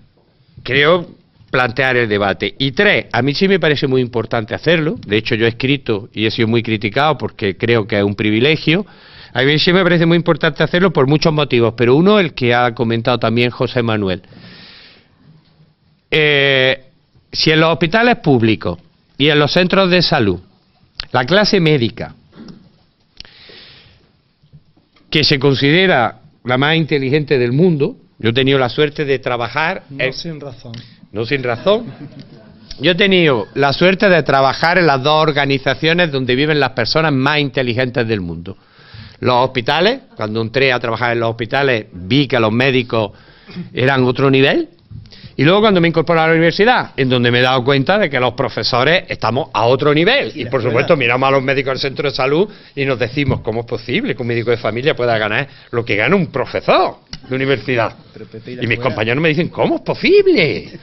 Speaker 4: creo plantear el debate. Y tres, a mí sí me parece muy importante hacerlo. De hecho, yo he escrito y he sido muy criticado porque creo que es un privilegio. A mí sí me parece muy importante hacerlo por muchos motivos, pero uno, el que ha comentado también José Manuel. Si en los hospitales públicos y en los centros de salud, la clase médica, que se considera la más inteligente del mundo, yo he tenido la suerte de trabajar...
Speaker 2: sin razón.
Speaker 4: No sin razón. Yo he tenido la suerte de trabajar en las dos organizaciones donde viven las personas más inteligentes del mundo. Los hospitales, cuando entré a trabajar en los hospitales, vi que los médicos eran otro nivel. Y luego cuando me incorporé a la universidad, en donde me he dado cuenta de que los profesores estamos a otro nivel. Y por supuesto miramos a los médicos del centro de salud y nos decimos, ¿cómo es posible que un médico de familia pueda ganar lo que gana un profesor de universidad? Y mis compañeros me dicen, ¿cómo es posible?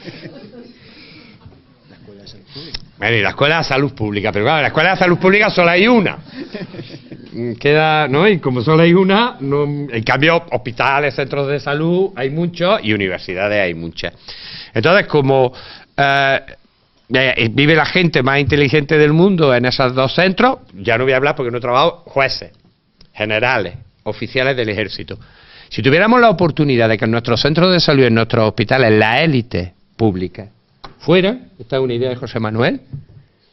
Speaker 4: Bueno, y la escuela de salud pública, pero claro, la escuela de salud pública solo hay una. Queda, ¿no? Y como solo hay una, no, en cambio, hospitales, centros de salud hay muchos y universidades hay muchas. Entonces, como vive la gente más inteligente del mundo en esos dos centros, ya no voy a hablar porque no he trabajado jueces, generales, oficiales del ejército. Si tuviéramos la oportunidad de que en nuestros centros de salud y en nuestros hospitales la élite pública fuera, esta es una idea de José Manuel,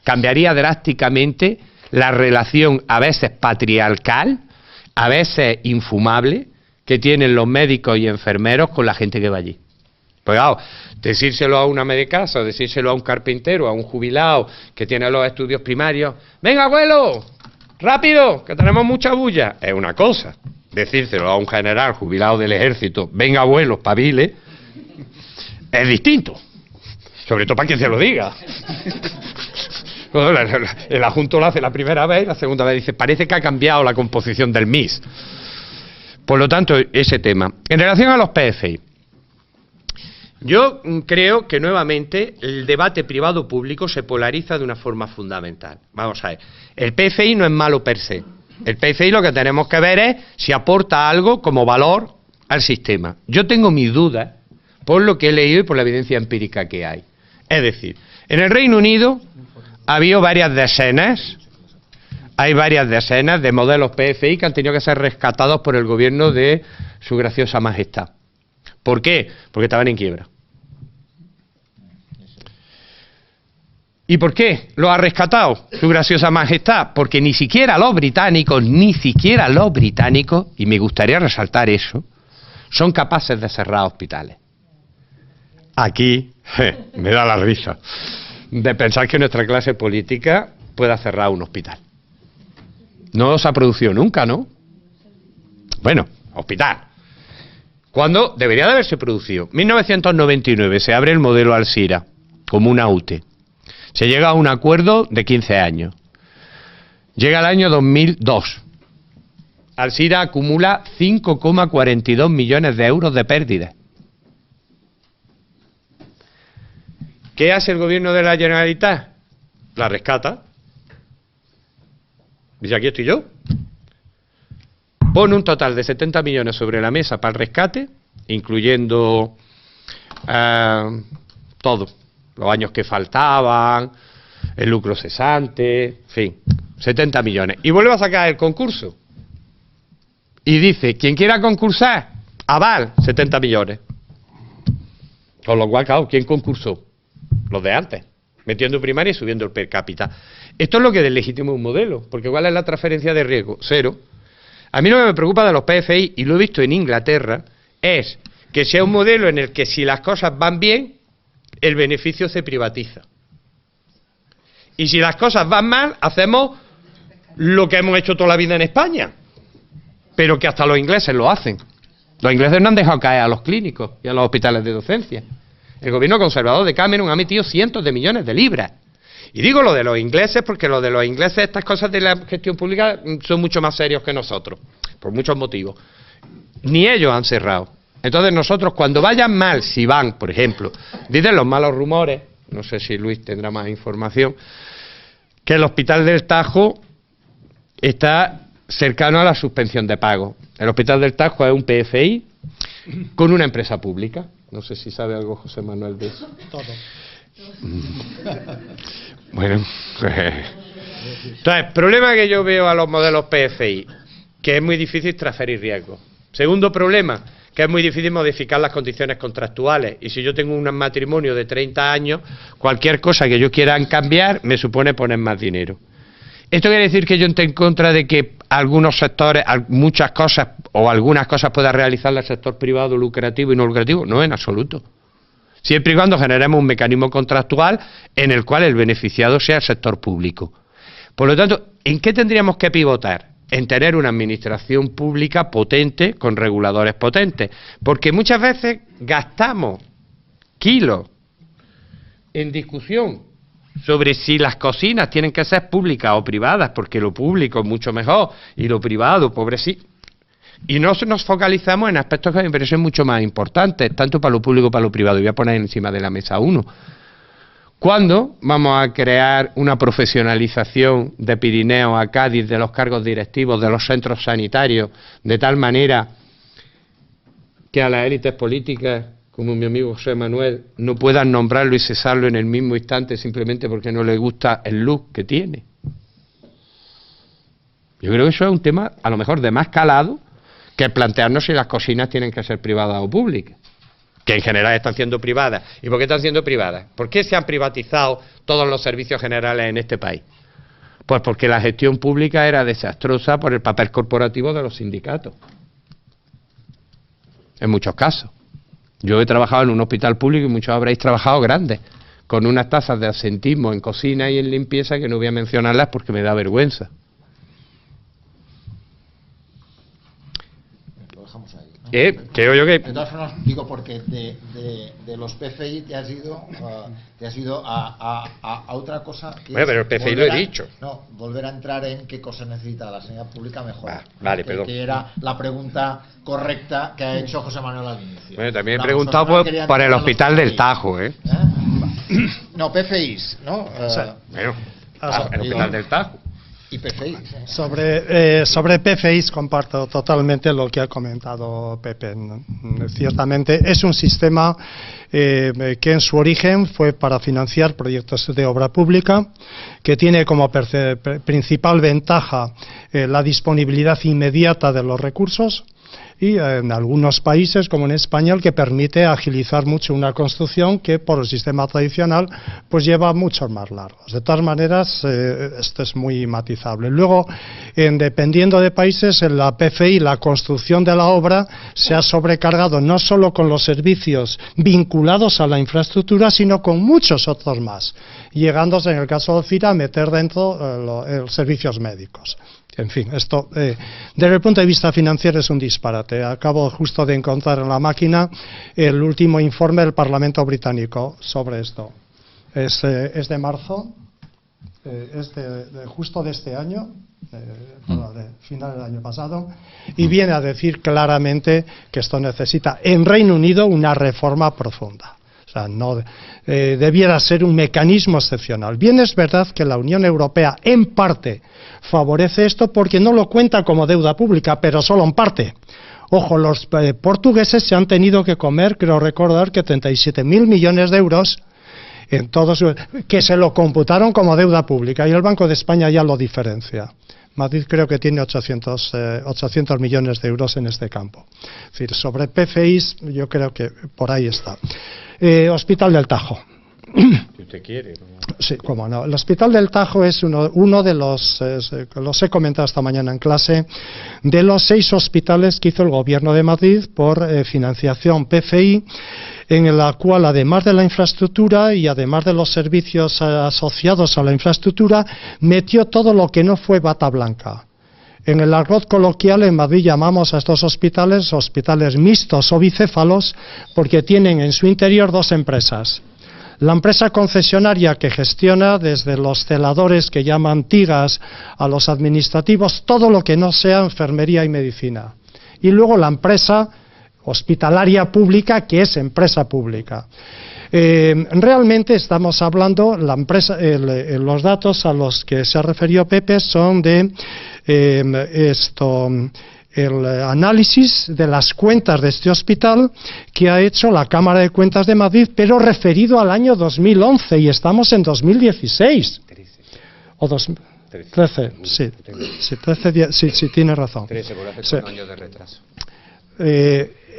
Speaker 4: cambiaría drásticamente la relación a veces patriarcal, a veces infumable, que tienen los médicos y enfermeros con la gente que va allí. Pues claro, decírselo a una ama de casa, decírselo a un carpintero, a un jubilado que tiene los estudios primarios, ¡venga, abuelo! ¡Rápido! ¡Que tenemos mucha bulla! Es una cosa. Decírselo a un general jubilado del ejército, ¡venga, abuelo, espabile! Es distinto. Sobre todo para quien se lo diga. El adjunto lo hace la primera vez y la segunda vez dice, parece que ha cambiado la composición del MIS. Por lo tanto, ese tema. En relación a los PFI, yo creo que nuevamente el debate privado-público se polariza de una forma fundamental. Vamos a ver, el PFI no es malo per se. El PFI lo que tenemos que ver es si aporta algo como valor al sistema. Yo tengo mis dudas por lo que he leído y por la evidencia empírica que hay. Es decir, en el Reino Unido hay varias decenas de modelos PFI que han tenido que ser rescatados por el gobierno de Su Graciosa Majestad. ¿Por qué? Porque estaban en quiebra. ¿Y por qué lo ha rescatado Su Graciosa Majestad? Porque ni siquiera los británicos, y me gustaría resaltar eso, son capaces de cerrar hospitales. Aquí me da la risa de pensar que nuestra clase política pueda cerrar un hospital. No se ha producido nunca, ¿no? Bueno, hospital. ¿Cuándo debería de haberse producido? 1999 se abre el modelo Alzira como una UTE. Se llega a un acuerdo de 15 años. Llega el año 2002. Alzira acumula 5,42 millones de euros de pérdidas. ¿Qué hace el gobierno de la Generalitat? La rescata. Dice, aquí estoy yo. Pone un total de 70 millones sobre la mesa para el rescate, incluyendo todo. Los años que faltaban, el lucro cesante, en fin, 70 millones. Y vuelve a sacar el concurso. Y dice, quien quiera concursar, aval, 70 millones. Con lo cual, claro, ¿quién concursó? Los de antes, metiendo primaria y subiendo el per cápita. Esto es lo que deslegitima un modelo, porque ¿cuál es la transferencia de riesgo? Cero. A mí lo que me preocupa de los PFI, y lo he visto en Inglaterra, es que sea un modelo en el que si las cosas van bien, el beneficio se privatiza. Y si las cosas van mal, hacemos lo que hemos hecho toda la vida en España, pero que hasta los ingleses lo hacen. Los ingleses no han dejado caer a los clínicos y a los hospitales de docencia. El gobierno conservador de Cameron ha metido cientos de millones de libras. Y digo lo de los ingleses porque lo de los ingleses, estas cosas de la gestión pública son mucho más serios que nosotros, por muchos motivos. Ni ellos han cerrado. Entonces nosotros cuando vayan mal, si van, por ejemplo, dicen los malos rumores, no sé si Luis tendrá más información, que el Hospital del Tajo está cercano a la suspensión de pago. El Hospital del Tajo es un PFI con una empresa pública. No sé si sabe algo José Manuel de eso.
Speaker 2: Todo.
Speaker 4: Bueno, entonces, problema que yo veo a los modelos PFI, que es muy difícil transferir riesgos. Segundo problema, que es muy difícil modificar las condiciones contractuales. Y si yo tengo un matrimonio de 30 años, cualquier cosa que yo quiera cambiar me supone poner más dinero. ¿Esto quiere decir que yo esté en contra de que algunos sectores, muchas cosas o algunas cosas pueda realizar el sector privado lucrativo y no lucrativo? No, en absoluto. Siempre y cuando generemos un mecanismo contractual en el cual el beneficiado sea el sector público. Por lo tanto, ¿en qué tendríamos que pivotar? En tener una administración pública potente, con reguladores potentes. Porque muchas veces gastamos kilos en discusión sobre si las cocinas tienen que ser públicas o privadas, porque lo público es mucho mejor y lo privado, pobrecito. Y no nos focalizamos en aspectos que me parecen mucho más importantes, tanto para lo público como para lo privado. Y voy a poner encima de la mesa uno. ¿Cuándo vamos a crear una profesionalización de Pirineo a Cádiz de los cargos directivos de los centros sanitarios, de tal manera que a las élites políticas, como mi amigo José Manuel, no puedan nombrarlo y cesarlo en el mismo instante simplemente porque no les gusta el look que tiene? Yo creo que eso es un tema a lo mejor de más calado que plantearnos si las cocinas tienen que ser privadas o públicas, que en general están siendo privadas. ¿Y por qué están siendo privadas? ¿Por qué se han privatizado todos los servicios generales en este país? Pues porque la gestión pública era desastrosa por el papel corporativo de los sindicatos. En muchos casos. Yo he trabajado en un hospital público y muchos habréis trabajado grandes, con unas tasas de absentismo en cocina y en limpieza que no voy a mencionarlas porque me da vergüenza. Creo yo que...
Speaker 1: De todas formas, digo porque de los PFI te has ido a otra cosa que
Speaker 4: bueno, pero el PFI lo he dicho.
Speaker 1: No, volver a entrar en qué cosa necesita la sanidad pública mejor.
Speaker 4: Vale, perdón.
Speaker 1: Que era la pregunta correcta que ha hecho José Manuel al inicio.
Speaker 4: Bueno, también he preguntado por el Hospital del Tajo, ¿eh?
Speaker 1: No, PFIs, ¿no?
Speaker 4: Bueno, el Hospital del Tajo.
Speaker 1: Y PFI.
Speaker 2: Sobre PFIs comparto totalmente lo que ha comentado Pepe. Ciertamente es un sistema que en su origen fue para financiar proyectos de obra pública, que tiene como principal ventaja la disponibilidad inmediata de los recursos, y en algunos países, como en España, el que permite agilizar mucho una construcción que por el sistema tradicional pues lleva muchos más largos. De todas maneras, esto es muy matizable. Luego, dependiendo de países, en la PFI la construcción de la obra se ha sobrecargado no solo con los servicios vinculados a la infraestructura, sino con muchos otros más, llegándose, en el caso de CIRA, a meter dentro los servicios médicos. En fin, esto desde el punto de vista financiero es un disparate. Acabo justo de encontrar en la máquina el último informe del Parlamento británico sobre esto. Es de marzo, es justo de este año, de final del año pasado, y viene a decir claramente que esto necesita en Reino Unido una reforma profunda. O sea, no debiera ser un mecanismo excepcional. Bien, es verdad que la Unión Europea en parte favorece esto porque no lo cuenta como deuda pública, pero solo en parte. Ojo, los portugueses se han tenido que comer, creo recordar, que 37.000 millones de euros en todos, que se lo computaron como deuda pública, y el Banco de España ya lo diferencia. Madrid creo que tiene 800 millones de euros en este campo. Es decir, sobre PFIs yo creo que por ahí está. Hospital del Tajo.
Speaker 4: Si usted quiere.
Speaker 2: Sí, cómo no. El Hospital del Tajo es uno de los he comentado esta mañana en clase, de los 6 hospitales que hizo el Gobierno de Madrid por financiación PFI, en la cual, además de la infraestructura y además de los servicios asociados a la infraestructura, metió todo lo que no fue bata blanca. En el argot coloquial en Madrid llamamos a estos hospitales mixtos o bicéfalos, porque tienen en su interior 2 empresas. La empresa concesionaria que gestiona desde los celadores que llaman TIGAS a los administrativos, todo lo que no sea enfermería y medicina. Y luego la empresa hospitalaria pública, que es empresa pública. Realmente estamos hablando, los datos a los que se ha referido Pepe son de el análisis de las cuentas de este hospital que ha hecho la Cámara de Cuentas de Madrid, pero referido al año 2011, y estamos en 2016. 13, sí, 13, sí, tiene razón. 13, por hace 4 años de retraso.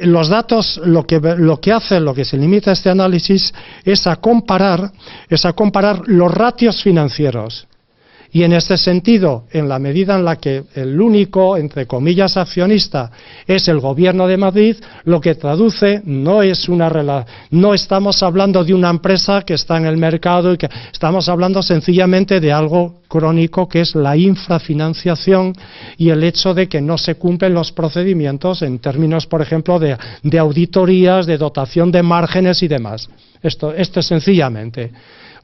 Speaker 2: Los datos, lo que se limita a este análisis es a comparar los ratios financieros. Y en este sentido, en la medida en la que el único, entre comillas, accionista es el Gobierno de Madrid, lo que traduce no estamos hablando de una empresa que está en el mercado, y que estamos hablando sencillamente de algo crónico, que es la infrafinanciación y el hecho de que no se cumplen los procedimientos en términos, por ejemplo, de auditorías, de dotación de márgenes y demás. Esto es sencillamente.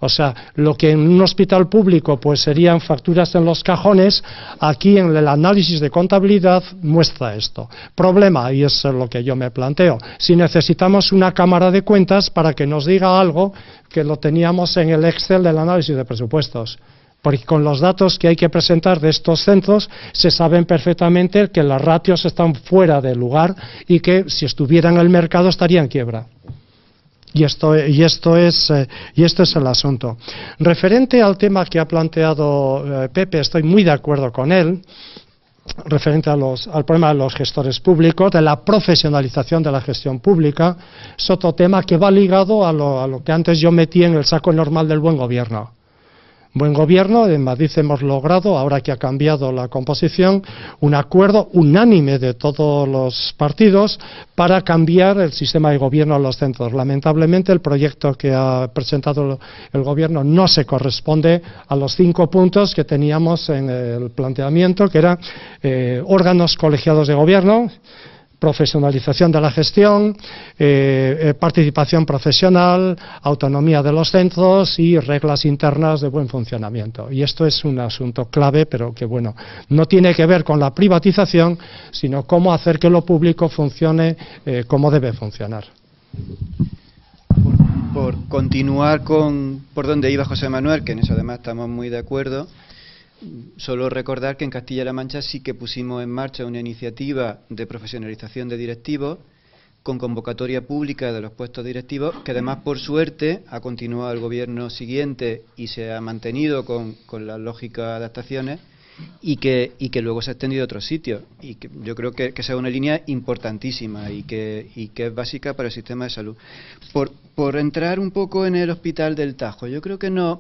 Speaker 2: O sea, lo que en un hospital público pues serían facturas en los cajones, aquí en el análisis de contabilidad muestra esto. Problema, y es lo que yo me planteo, si necesitamos una Cámara de Cuentas para que nos diga algo que lo teníamos en el Excel del análisis de presupuestos. Porque con los datos que hay que presentar de estos centros se saben perfectamente que las ratios están fuera de lugar y que si estuvieran en el mercado estarían en quiebra. Y esto es el asunto. Referente al tema que ha planteado Pepe, estoy muy de acuerdo con él, referente al problema de los gestores públicos, de la profesionalización de la gestión pública. Es otro tema que va ligado a lo que antes yo metí en el saco normal del buen gobierno. Buen gobierno, en Madrid hemos logrado, ahora que ha cambiado la composición, un acuerdo unánime de todos los partidos para cambiar el sistema de gobierno a los centros. Lamentablemente, el proyecto que ha presentado el gobierno no se corresponde a los 5 puntos que teníamos en el planteamiento, que eran órganos colegiados de gobierno, profesionalización de la gestión, participación profesional, autonomía de los centros y reglas internas de buen funcionamiento. Y esto es un asunto clave, pero que bueno, no tiene que ver con la privatización, sino cómo hacer que lo público funcione como debe funcionar.
Speaker 3: Por continuar por donde iba José Manuel, que en eso además estamos muy de acuerdo, solo recordar que en Castilla-La Mancha sí que pusimos en marcha una iniciativa de profesionalización de directivos con convocatoria pública de los puestos directivos, que además, por suerte, ha continuado el gobierno siguiente y se ha mantenido con las lógicas adaptaciones, y que luego se ha extendido a otros sitios. Y que yo creo que esa es una línea importantísima y que es básica para el sistema de salud. Por entrar un poco en el Hospital del Tajo, yo creo que nos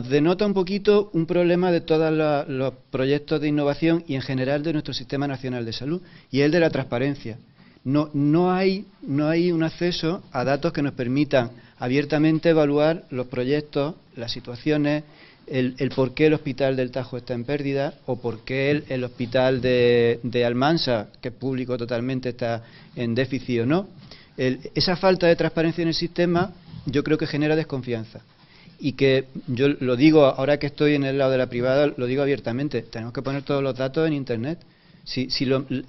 Speaker 3: denota un poquito un problema de todos los proyectos de innovación y en general de nuestro Sistema Nacional de Salud, y es el de la transparencia. No hay un acceso a datos que nos permitan abiertamente evaluar los proyectos, las situaciones, el por qué el Hospital del Tajo está en pérdida o por qué el Hospital de Almansa, que es público totalmente, está en déficit o no. Esa falta de transparencia en el sistema yo creo que genera desconfianza. Y que yo lo digo, ahora que estoy en el lado de la privada, lo digo abiertamente, tenemos que poner todos los datos en Internet.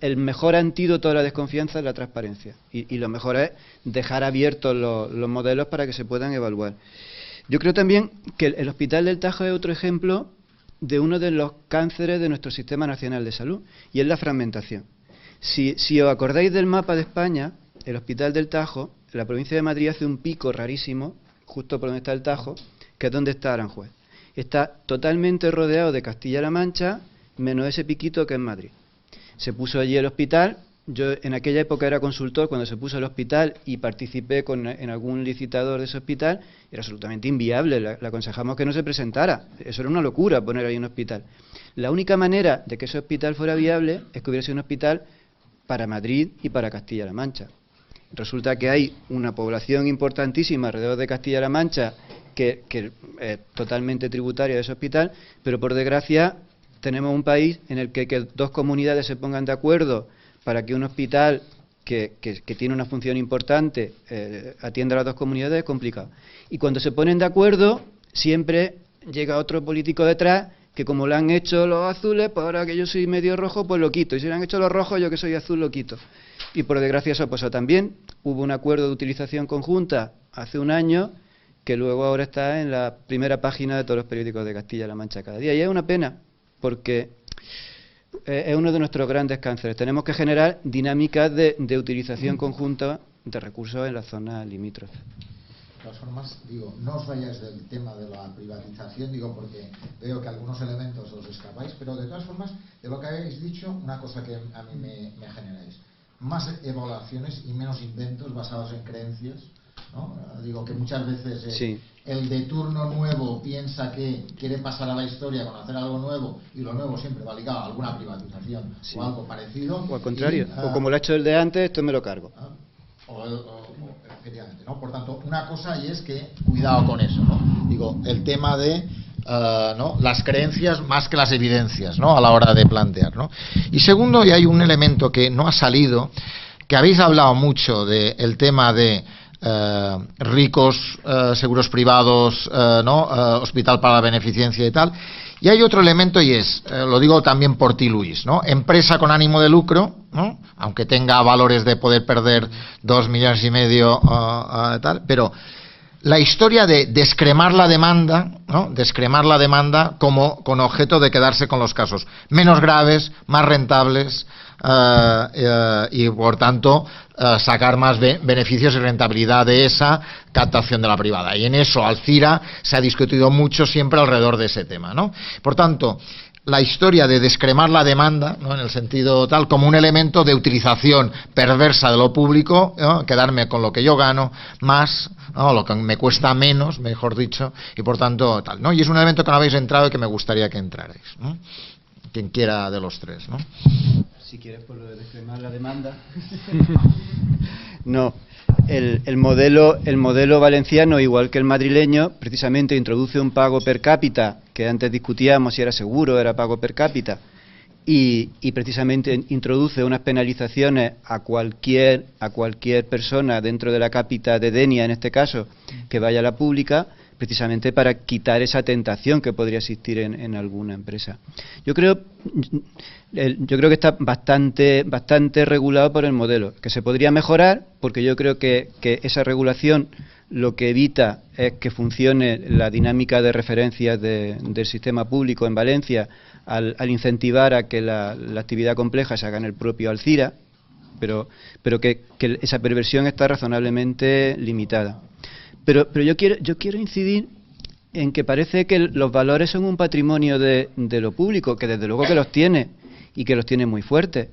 Speaker 3: El mejor antídoto a la desconfianza es la transparencia, y lo mejor es dejar abiertos los modelos para que se puedan evaluar. Yo creo también que el Hospital del Tajo es otro ejemplo de uno de los cánceres de nuestro Sistema Nacional de Salud, y es la fragmentación. Si os acordáis del mapa de España, el Hospital del Tajo, la provincia de Madrid hace un pico rarísimo, justo por donde está el Tajo, que es donde está Aranjuez. Está totalmente rodeado de Castilla-La Mancha, menos ese piquito que es Madrid. Se puso allí el hospital. Yo en aquella época era consultor cuando se puso el hospital y participé en algún licitador de ese hospital. Era absolutamente inviable, le aconsejamos que no se presentara. Eso era una locura, poner ahí un hospital. La única manera de que ese hospital fuera viable es que hubiese un hospital para Madrid y para Castilla-La Mancha. Resulta que hay una población importantísima alrededor de Castilla-La Mancha que es totalmente tributaria de ese hospital, pero por desgracia tenemos un país en el que dos comunidades se pongan de acuerdo para que un hospital que tiene una función importante atienda a las dos comunidades. Es complicado. Y cuando se ponen de acuerdo, siempre llega otro político detrás que, como le han hecho los azules, pues ahora que yo soy medio rojo, pues lo quito. Y si le han hecho los rojos, yo que soy azul, lo quito. Y por desgracia eso ha pasado también. Hubo un acuerdo de utilización conjunta hace un año, que luego ahora está en la primera página de todos los periódicos de Castilla-La Mancha cada día. Y es una pena, porque es uno de nuestros grandes cánceres. Tenemos que generar dinámicas de utilización conjunta de recursos en la zona limítrofe.
Speaker 1: De todas formas, digo, no os vayáis del tema de la privatización, digo, porque veo que algunos elementos os escapáis, pero de todas formas, de lo que habéis dicho, una cosa que a mí me generáis: más evaluaciones y menos inventos basados en creencias, ¿no? Digo que muchas veces
Speaker 3: sí.
Speaker 1: El de turno nuevo piensa que quiere pasar a la historia con hacer algo nuevo, y lo nuevo siempre va ligado a alguna privatización, sí, o algo parecido.
Speaker 3: O al contrario, o como lo ha hecho el de antes, esto me lo cargo.
Speaker 1: Efectivamente, ¿no? Por tanto, una cosa, y es que cuidado con eso, ¿no? Digo, el tema de ¿no? las creencias más que las evidencias, ¿no? A la hora de plantear, ¿no? Y segundo, y hay un elemento que no ha salido, que habéis hablado mucho del tema de ricos, seguros privados, ¿no? Hospital para la beneficencia y tal. Y hay otro elemento, y es, lo digo también por ti, Luis, ¿no? Empresa con ánimo de lucro, ¿no? Aunque tenga valores de poder perder 2,5 millones, tal, pero la historia de descremar la demanda, ¿no? Descremar la demanda como con objeto de quedarse con los casos menos graves, más rentables, y por tanto sacar más beneficios y rentabilidad de esa captación de la privada. Y en eso Alcira se ha discutido mucho siempre alrededor de ese tema, ¿no? Por tanto, la historia de descremar la demanda, ¿no? En el sentido tal, como un elemento de utilización perversa de lo público, ¿no? Quedarme con lo que yo gano más, ¿no? Lo que me cuesta menos, mejor dicho, y por tanto tal, ¿no? Y es un elemento que no habéis entrado y que me gustaría que entrarais, ¿no? Quien quiera de los tres, ¿no?
Speaker 3: Si quieres, por lo de descremar la demanda. No, el modelo valenciano, igual que el madrileño, precisamente introduce un pago per cápita, que antes discutíamos si era seguro, era pago per cápita, y precisamente introduce unas penalizaciones a cualquier persona dentro de la cápita de Denia, en este caso, que vaya a la pública, precisamente para quitar esa tentación que podría existir en alguna empresa. Yo creo que está bastante regulado por el modelo, que se podría mejorar, porque yo creo que esa regulación lo que evita es que funcione la dinámica de referencias del sistema público en Valencia al incentivar a que la actividad compleja se haga en el propio Alcira, pero que esa perversión está razonablemente limitada. Pero yo quiero incidir en que parece que los valores son un patrimonio de lo público, que desde luego que los tiene, y que los tiene muy fuertes,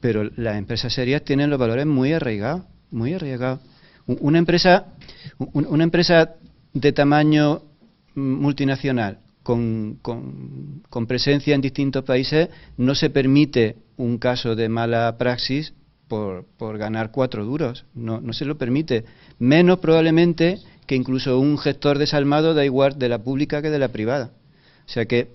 Speaker 3: pero las empresas serias tienen los valores muy arraigados, muy arraigados. Una empresa de tamaño multinacional, con presencia en distintos países, no se permite un caso de mala praxis por ganar 4 duros, no se lo permite, menos probablemente que incluso un gestor desalmado, da igual de la pública que de la privada. O sea que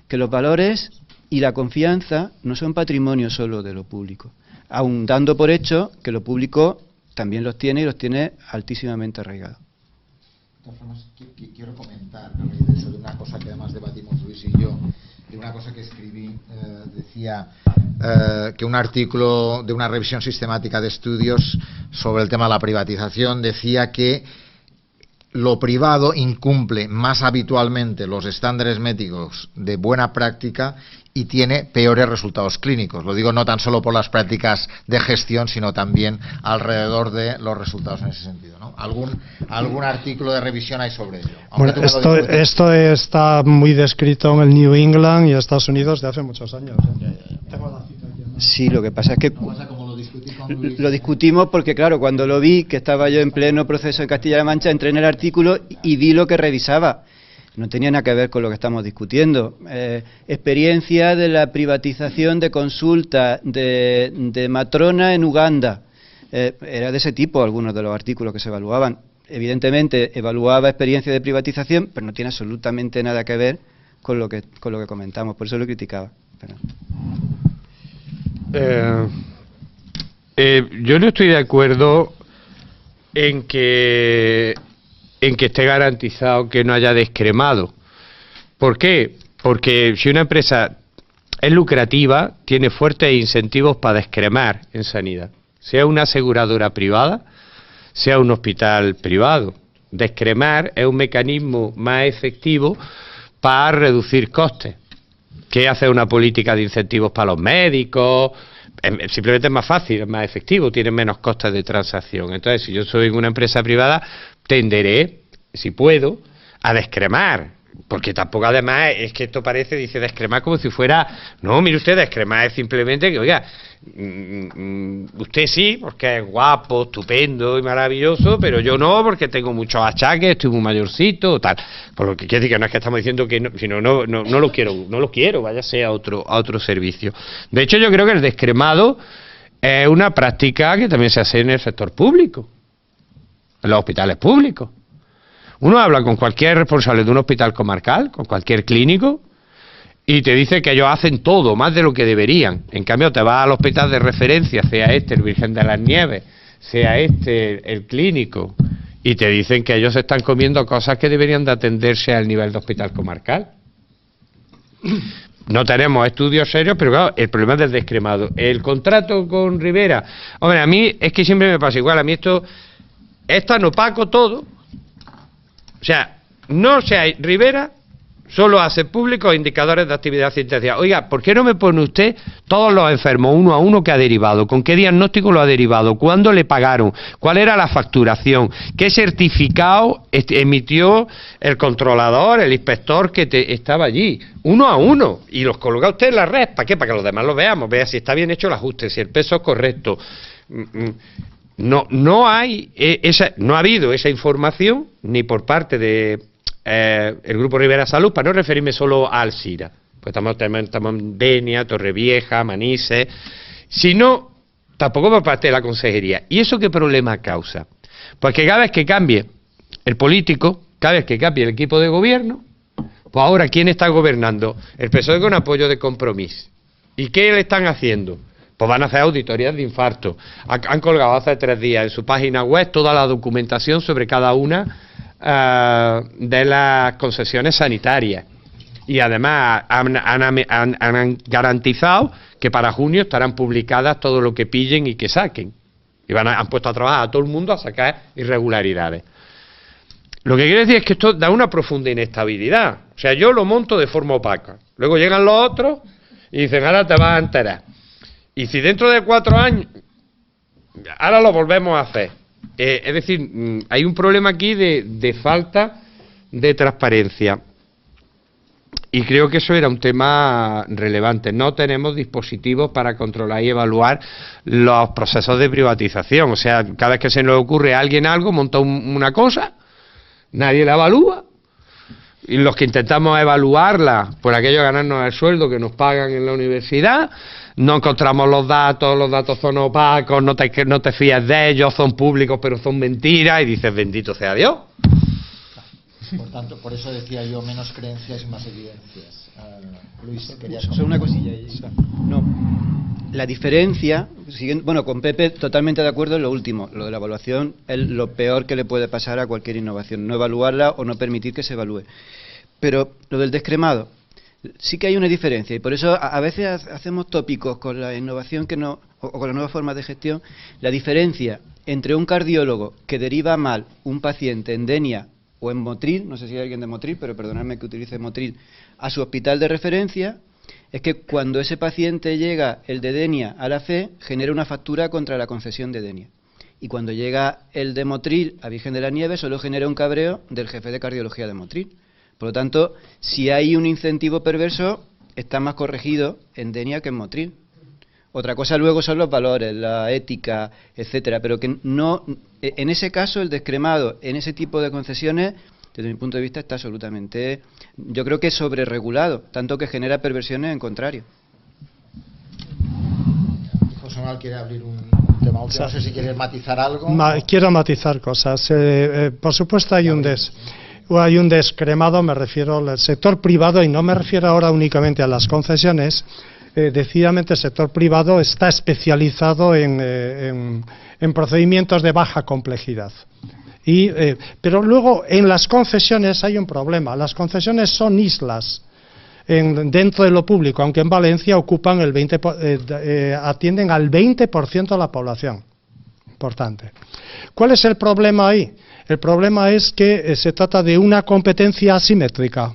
Speaker 3: los valores y la confianza no son patrimonio solo de lo público, aun dando por hecho que lo público también los tiene, y los tiene altísimamente arraigados.
Speaker 1: De todas formas, quiero comentar de una cosa que además debatimos Luis y yo, de una cosa que escribí. Decía que un artículo de una revisión sistemática de estudios sobre el tema de la privatización decía que lo privado incumple más habitualmente los estándares médicos de buena práctica y tiene peores resultados clínicos. Lo digo no tan solo por las prácticas de gestión, sino también alrededor de los resultados en ese sentido, ¿no? ¿Algún artículo de revisión hay sobre ello?
Speaker 2: Bueno, esto está muy descrito en el New England y Estados Unidos de hace muchos años, ¿eh? Tengo la cita aquí.
Speaker 3: Sí, lo que pasa es que lo discutimos porque, claro, cuando lo vi, que estaba yo en pleno proceso en Castilla-La Mancha, entré en el artículo y vi lo que revisaba. No tenía nada que ver con lo que estamos discutiendo. Experiencia de la privatización de consulta de matrona en Uganda. Era de ese tipo algunos de los artículos que se evaluaban. Evidentemente, evaluaba experiencia de privatización, pero no tiene absolutamente nada que ver con lo que comentamos. Por eso lo criticaba.
Speaker 4: Yo no estoy de acuerdo en que esté garantizado que no haya descremado. ¿Por qué? Porque si una empresa es lucrativa, tiene fuertes incentivos para descremar en sanidad. Sea una aseguradora privada, sea un hospital privado. Descremar es un mecanismo más efectivo para reducir costes. ¿Qué hace una política de incentivos para los médicos? Simplemente es más fácil, es más efectivo, tiene menos costes de transacción. Entonces, si yo soy una empresa privada, tenderé, si puedo, a descremar, porque tampoco además es que esto parece, dice descremar como si fuera, no, mire usted, descremar es simplemente que, oiga, usted sí, porque es guapo, estupendo y maravilloso, pero yo no, porque tengo muchos achaques, estoy muy mayorcito, tal. Por lo que quiere decir que no es que estamos diciendo que no, sino no lo quiero, váyase a otro servicio. De hecho, yo creo que el descremado es una práctica que también se hace en el sector público, en los hospitales públicos. Uno habla con cualquier responsable de un hospital comarcal, con cualquier clínico, y te dice que ellos hacen todo, más de lo que deberían. En cambio, te vas al hospital de referencia, sea este el Virgen de las Nieves, sea este el clínico, y te dicen que ellos están comiendo cosas que deberían de atenderse al nivel de hospital comarcal. No tenemos estudios serios, pero claro, el problema es del descremado. El contrato con Rivera, hombre, a mí es que siempre me pasa igual, a mí esto es tan opaco todo. O sea, Rivera solo hace públicos indicadores de actividad asistencial. Oiga, ¿por qué no me pone usted todos los enfermos uno a uno que ha derivado? ¿Con qué diagnóstico lo ha derivado? ¿Cuándo le pagaron? ¿Cuál era la facturación? ¿Qué certificado emitió el controlador, el inspector que estaba allí? Uno a uno. Y los coloca usted en la red. ¿Para qué? Para que los demás lo veamos. Vea si está bien hecho el ajuste, si el peso es correcto. No ha habido esa información ni por parte de el Grupo Rivera Salud, para no referirme solo a Alcira, pues estamos en Denia, Torrevieja, Manises, sino tampoco por parte de la consejería. ¿Y eso qué problema causa? Pues que cada vez que cambie el político, cada vez que cambie el equipo de gobierno, pues ahora ¿quién está gobernando? El PSOE con apoyo de Compromís. ¿Y qué le están haciendo? Pues van a hacer auditorías de infarto. Han colgado hace 3 días en su página web toda la documentación sobre cada una de las concesiones sanitarias. Y además han garantizado que para junio estarán publicadas todo lo que pillen y que saquen. Y han puesto a trabajar a todo el mundo a sacar irregularidades. Lo que quiero decir es que esto da una profunda inestabilidad. O sea, yo lo monto de forma opaca. Luego llegan los otros y dicen, ahora te vas a enterar. Y si dentro de 4 años, ahora lo volvemos a hacer. Es decir, hay un problema aquí de falta de transparencia. Y creo que eso era un tema relevante. No tenemos dispositivos para controlar y evaluar los procesos de privatización. O sea, cada vez que se nos ocurre a alguien algo, monta una cosa, nadie la evalúa. Y los que intentamos evaluarla, por aquello de ganarnos el sueldo que nos pagan en la universidad, no encontramos los datos son opacos, no te fías de ellos, son públicos pero son mentiras, y dices, bendito sea Dios.
Speaker 1: Por tanto, por eso decía yo, menos creencias y más evidencias. Luis, querías
Speaker 3: solo una cosilla. No, la diferencia, bueno, con Pepe totalmente de acuerdo en lo último. Lo de la evaluación es lo peor que le puede pasar a cualquier innovación, no evaluarla o no permitir que se evalúe. Pero lo del descremado, sí que hay una diferencia, y por eso a veces hacemos tópicos con la innovación o con las nuevas formas de gestión. La diferencia entre un cardiólogo que deriva mal un paciente en Denia o en Motril, no sé si hay alguien de Motril, pero perdonadme que utilice Motril, a su hospital de referencia, es que cuando ese paciente llega el de Denia a la FE, genera una factura contra la concesión de Denia. Y cuando llega el de Motril a Virgen de la Nieve, solo genera un cabreo del jefe de cardiología de Motril. Por lo tanto, si hay un incentivo perverso, está más corregido en Denia que en Motril. Otra cosa luego son los valores, la ética, etcétera, pero que no, en ese caso el descremado, en ese tipo de concesiones, desde mi punto de vista está absolutamente, yo creo que sobreregulado, tanto que genera perversiones en contrario.
Speaker 1: José Manuel quiere abrir un tema, no sé si quiere matizar algo.
Speaker 2: Quiero matizar cosas. Por supuesto hay un descremado, me refiero al sector privado, y no me refiero ahora únicamente a las concesiones. Decididamente el sector privado está especializado en procedimientos de baja complejidad. Pero luego en las concesiones hay un problema. Las concesiones son islas dentro de lo público, aunque en Valencia ocupan atienden al 20% de la población. Importante. ¿Cuál es el problema ahí? El problema es que se trata de una competencia asimétrica.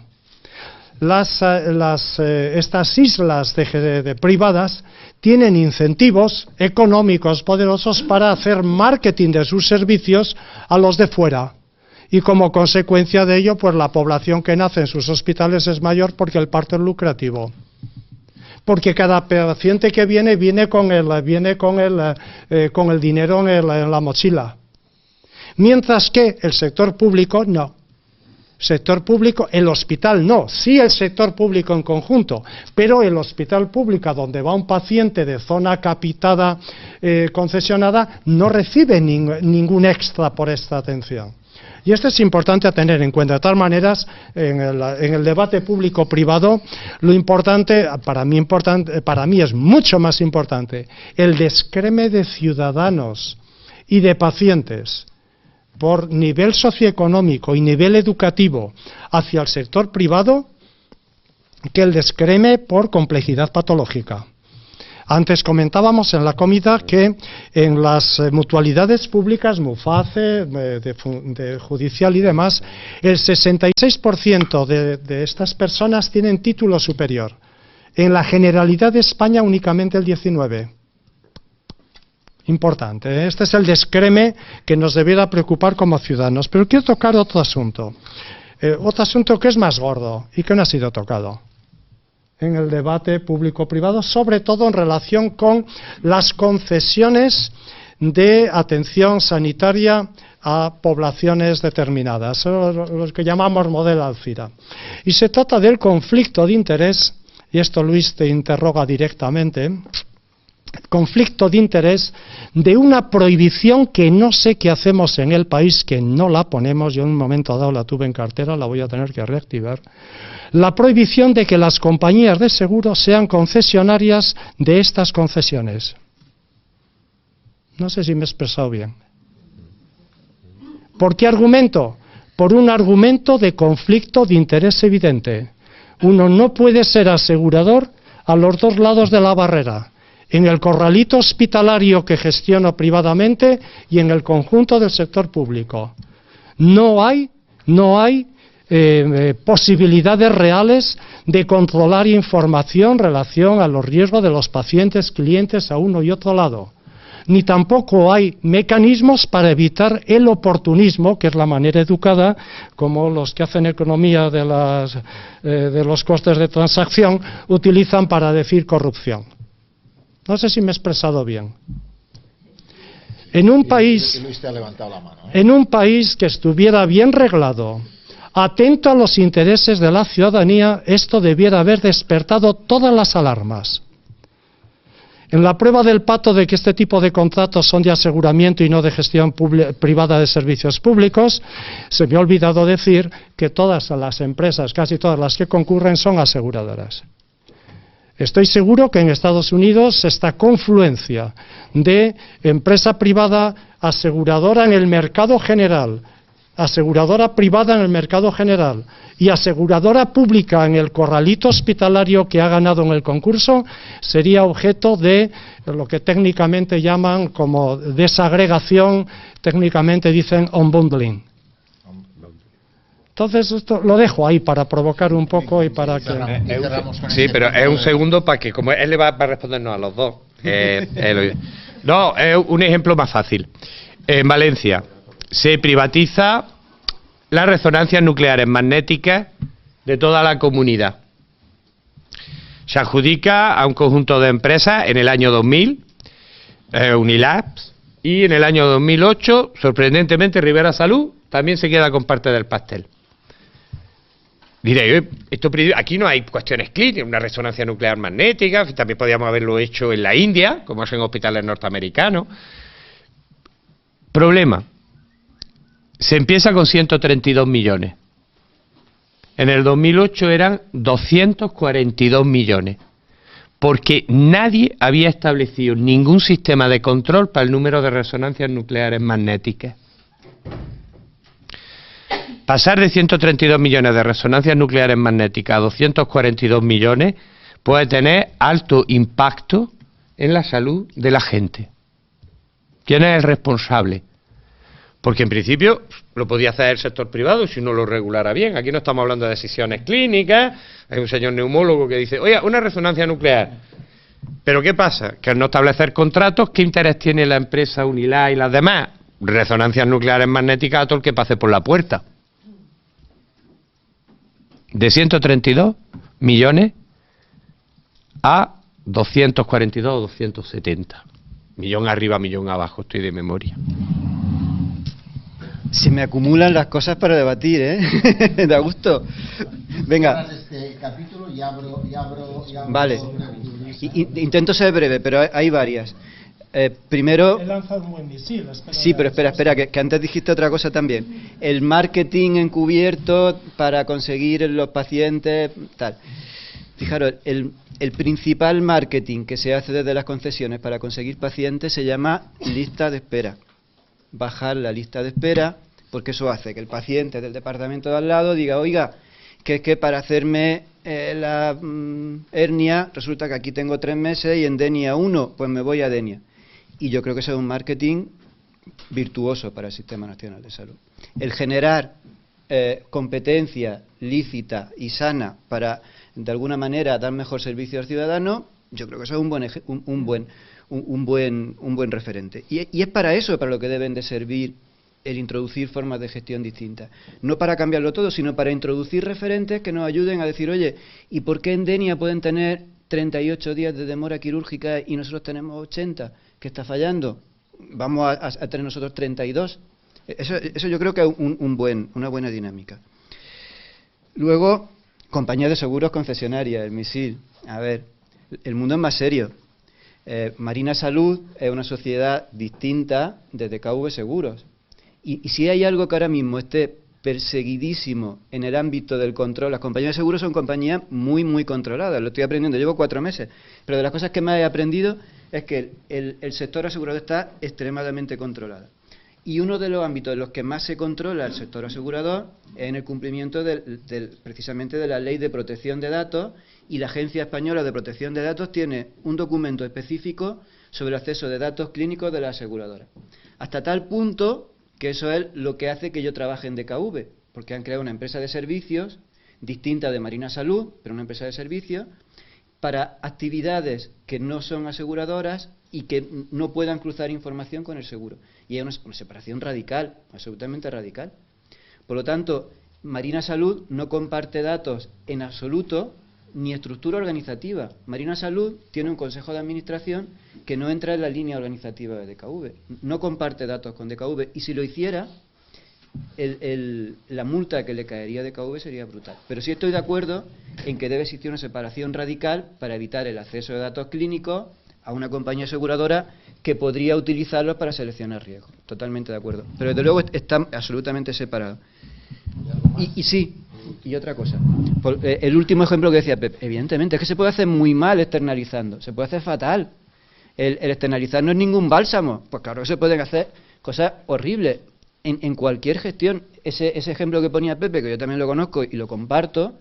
Speaker 2: Estas islas privadas tienen incentivos económicos poderosos para hacer marketing de sus servicios a los de fuera. Y como consecuencia de ello, pues la población que nace en sus hospitales es mayor porque el parto es lucrativo. Porque cada paciente que viene con el dinero en la mochila. Mientras que el sector público no. Sector público, el hospital no, sí el sector público en conjunto, pero el hospital público donde va un paciente de zona capitada concesionada no recibe ningún extra por esta atención. Y esto es importante a tener en cuenta. De tal manera, en el debate público-privado, lo importante, para mí es mucho más importante, el descreme de ciudadanos y de pacientes por nivel socioeconómico y nivel educativo hacia el sector privado que el descreme por complejidad patológica. Antes comentábamos en la comida que en las mutualidades públicas, MUFACE, de judicial y demás, el 66% de estas personas tienen título superior. En la Generalidad de España únicamente el 19%. Importante, este es el descreme que nos debiera preocupar como ciudadanos. Pero quiero tocar otro asunto que es más gordo y que no ha sido tocado en el debate público-privado, sobre todo en relación con las concesiones de atención sanitaria a poblaciones determinadas, los que llamamos modelo Alcira. Y se trata del conflicto de interés, y esto Luis te interroga directamente, conflicto de interés de una prohibición que no sé qué hacemos en el país, que no la ponemos, yo en un momento dado la tuve en cartera, la voy a tener que reactivar, la prohibición de que las compañías de seguros sean concesionarias de estas concesiones. No sé si me he expresado bien. ¿Por qué argumento? por un argumento de conflicto de interés evidente. Uno no puede ser asegurador a los dos lados de la barrera, en el corralito hospitalario que gestiono privadamente y en el conjunto del sector público. No hay posibilidades reales de controlar información en relación a los riesgos de los pacientes, clientes a uno y otro lado. Ni tampoco hay mecanismos para evitar el oportunismo, que es la manera educada, como los que hacen economía de los costes de transacción, utilizan para decir corrupción. No sé si me he expresado bien. En un país que estuviera bien reglado, atento a los intereses de la ciudadanía, esto debiera haber despertado todas las alarmas. En la prueba del pato de que este tipo de contratos son de aseguramiento y no de gestión privada de servicios públicos, se me ha olvidado decir que todas las empresas, casi todas las que concurren, son aseguradoras. Estoy seguro que en Estados Unidos esta confluencia de empresa privada, aseguradora en el mercado general, aseguradora privada en el mercado general y aseguradora pública en el corralito hospitalario que ha ganado en el concurso, sería objeto de lo que técnicamente llaman como desagregación, técnicamente dicen unbundling. Entonces esto lo dejo ahí para provocar un poco y para que...
Speaker 4: Sí, pero es un segundo para que, como él le va a respondernos a los dos. No, es un ejemplo más fácil. En Valencia se privatiza las resonancias nucleares magnéticas de toda la comunidad. Se adjudica a un conjunto de empresas en el año 2000, Unilabs, y en el año 2008, sorprendentemente, Rivera Salud también se queda con parte del pastel. Diré, aquí no hay cuestiones clínicas, una resonancia nuclear magnética, también podríamos haberlo hecho en la India, como hacen hospitales norteamericanos. Problema, se empieza con 132 millones. En el 2008 eran 242 millones, porque nadie había establecido ningún sistema de control para el número de resonancias nucleares magnéticas. Pasar de 132 millones de resonancias nucleares magnéticas a 242 millones puede tener alto impacto en la salud de la gente. ¿Quién es el responsable? Porque en principio lo podía hacer el sector privado si uno lo regulara bien. Aquí no estamos hablando de decisiones clínicas. Hay un señor neumólogo que dice, oye, una resonancia nuclear. Pero ¿qué pasa? Que al no establecer contratos, ¿qué interés tiene la empresa Unilab y las demás? Resonancias nucleares magnéticas a todo el que pase por la puerta. De 132 millones a 242 o 270. Millón arriba, millón abajo, estoy de memoria.
Speaker 3: Se me acumulan las cosas para debatir, ¿eh? Da gusto. Venga.
Speaker 1: Este capítulo y abro
Speaker 3: vale. Intento ser breve, pero hay varias. Primero...
Speaker 2: He lanzado un buen misil.
Speaker 3: Sí, pero espera, que antes dijiste otra cosa también. El marketing encubierto para conseguir los pacientes, tal. Fijaros, el principal marketing que se hace desde las concesiones para conseguir pacientes se llama lista de espera. Bajar la lista de espera, porque eso hace que el paciente del departamento de al lado diga, oiga, que es que para hacerme la hernia resulta que aquí tengo 3 meses y en Denia 1, pues me voy a Denia. Y yo creo que eso es un marketing virtuoso para el Sistema Nacional de Salud. El generar competencia lícita y sana para, de alguna manera, dar mejor servicio al ciudadano, yo creo que eso es un buen referente. Y es para eso para lo que deben de servir el introducir formas de gestión distintas. No para cambiarlo todo, sino para introducir referentes que nos ayuden a decir, oye, ¿y por qué en Denia pueden tener 38 días de demora quirúrgica y nosotros tenemos 80? ¿Qué está fallando? Vamos a tener nosotros 32. Eso yo creo que es una buena dinámica. Luego, compañías de seguros concesionarias, el misil. A ver, el mundo es más serio. Marina Salud es una sociedad distinta de DKV Seguros. Y si hay algo que ahora mismo esté perseguidísimo en el ámbito del control, las compañías de seguros son compañías muy, muy controladas. Lo estoy aprendiendo, llevo 4 meses. Pero de las cosas que más he aprendido es que el sector asegurador está extremadamente controlado. Y uno de los ámbitos en los que más se controla el sector asegurador es en el cumplimiento precisamente de la Ley de Protección de Datos, y la Agencia Española de Protección de Datos tiene un documento específico sobre el acceso de datos clínicos de las aseguradoras. Hasta tal punto que eso es lo que hace que yo trabaje en DKV, porque han creado una empresa de servicios distinta de Marina Salud, pero una empresa de servicios, para actividades que no son aseguradoras y que no puedan cruzar información con el seguro. Y es una separación radical, absolutamente radical. Por lo tanto, Marina Salud no comparte datos en absoluto, ni estructura organizativa. Marina Salud tiene un consejo de administración que no entra en la línea organizativa de DKV. No comparte datos con DKV, y si lo hiciera, la multa que le caería a DKV sería brutal. Pero sí estoy de acuerdo en que debe existir una separación radical para evitar el acceso de datos clínicos a una compañía aseguradora que podría utilizarlos para seleccionar riesgos. Totalmente de acuerdo. Pero desde luego están absolutamente separados. Y sí, y otra cosa. El último ejemplo que decía Pep, evidentemente, es que se puede hacer muy mal externalizando, se puede hacer fatal. El externalizar no es ningún bálsamo. Pues claro que se pueden hacer cosas horribles en cualquier gestión. Ese ejemplo que ponía Pepe, que yo también lo conozco y lo comparto,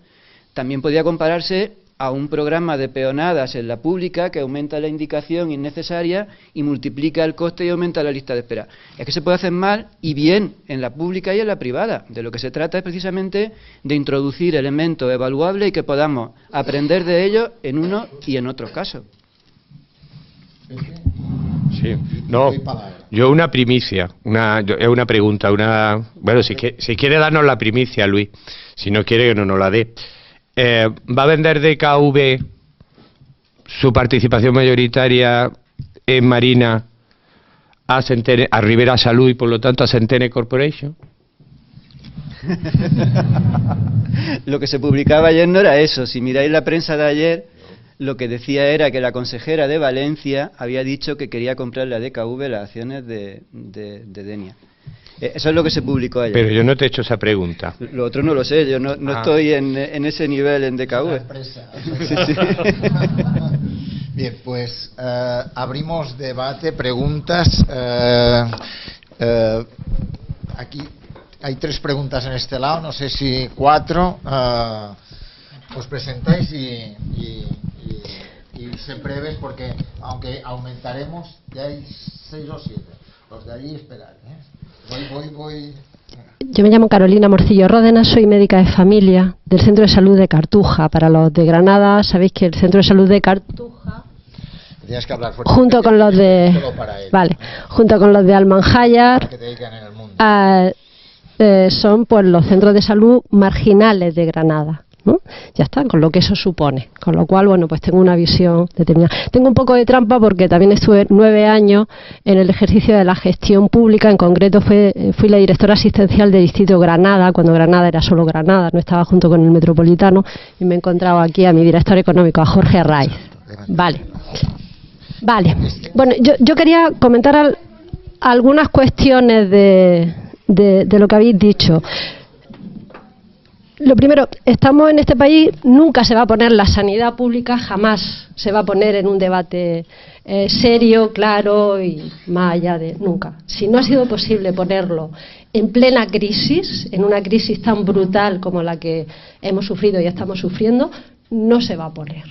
Speaker 3: también podía compararse a un programa de peonadas en la pública que aumenta la indicación innecesaria y multiplica el coste y aumenta la lista de espera. Es que se puede hacer mal y bien en la pública y en la privada. De lo que se trata es precisamente de introducir elementos evaluables y que podamos aprender de ellos en uno y en otros casos.
Speaker 4: Sí, no, yo una primicia, es una pregunta, bueno, si quiere darnos la primicia, Luis, si no quiere que no nos la dé. ¿Va a vender DKV su participación mayoritaria en Marina a Rivera Salud y por lo tanto a Centene Corporation?
Speaker 3: Lo que se publicaba ayer no era eso. Si miráis la prensa de ayer, lo que decía era que la consejera de Valencia había dicho que quería comprarle a DKV las acciones de Denia. Eso es lo que se publicó ayer.
Speaker 4: Pero yo no te he hecho esa pregunta.
Speaker 3: Lo otro no lo sé, yo no estoy en ese nivel en DKV. Sí, sí.
Speaker 1: Bien, pues abrimos debate, preguntas. Aquí hay 3 preguntas en este lado, no sé si 4. Os presentáis y ser breves, porque aunque aumentaremos, ya hay 6 o 7. Los de allí esperar, Voy.
Speaker 5: Yo me llamo Carolina Morcillo Ródenas, soy médica de familia del Centro de Salud de Cartuja. Para los de Granada, sabéis que el Centro de Salud de Cartuja,
Speaker 1: tienes que hablar fuerte,
Speaker 5: junto con los de junto con los de Almanjayar, son pues los centros de salud marginales de Granada, ¿no? Ya está, con lo que eso supone, con lo cual, bueno, pues tengo una visión determinada. Tengo un poco de trampa porque también estuve 9 años en el ejercicio de la gestión pública. En concreto fui la directora asistencial del Distrito Granada, cuando Granada era solo Granada, no estaba junto con el Metropolitano, y me he encontrado aquí a mi director económico, a Jorge Arraiz. Vale. Bueno, yo quería comentar algunas cuestiones de lo que habéis dicho. Lo primero, estamos en este país, nunca se va a poner la sanidad pública, jamás se va a poner en un debate serio, claro y más allá de nunca. Si no ha sido posible ponerlo en plena crisis, en una crisis tan brutal como la que hemos sufrido y estamos sufriendo, no se va a poner.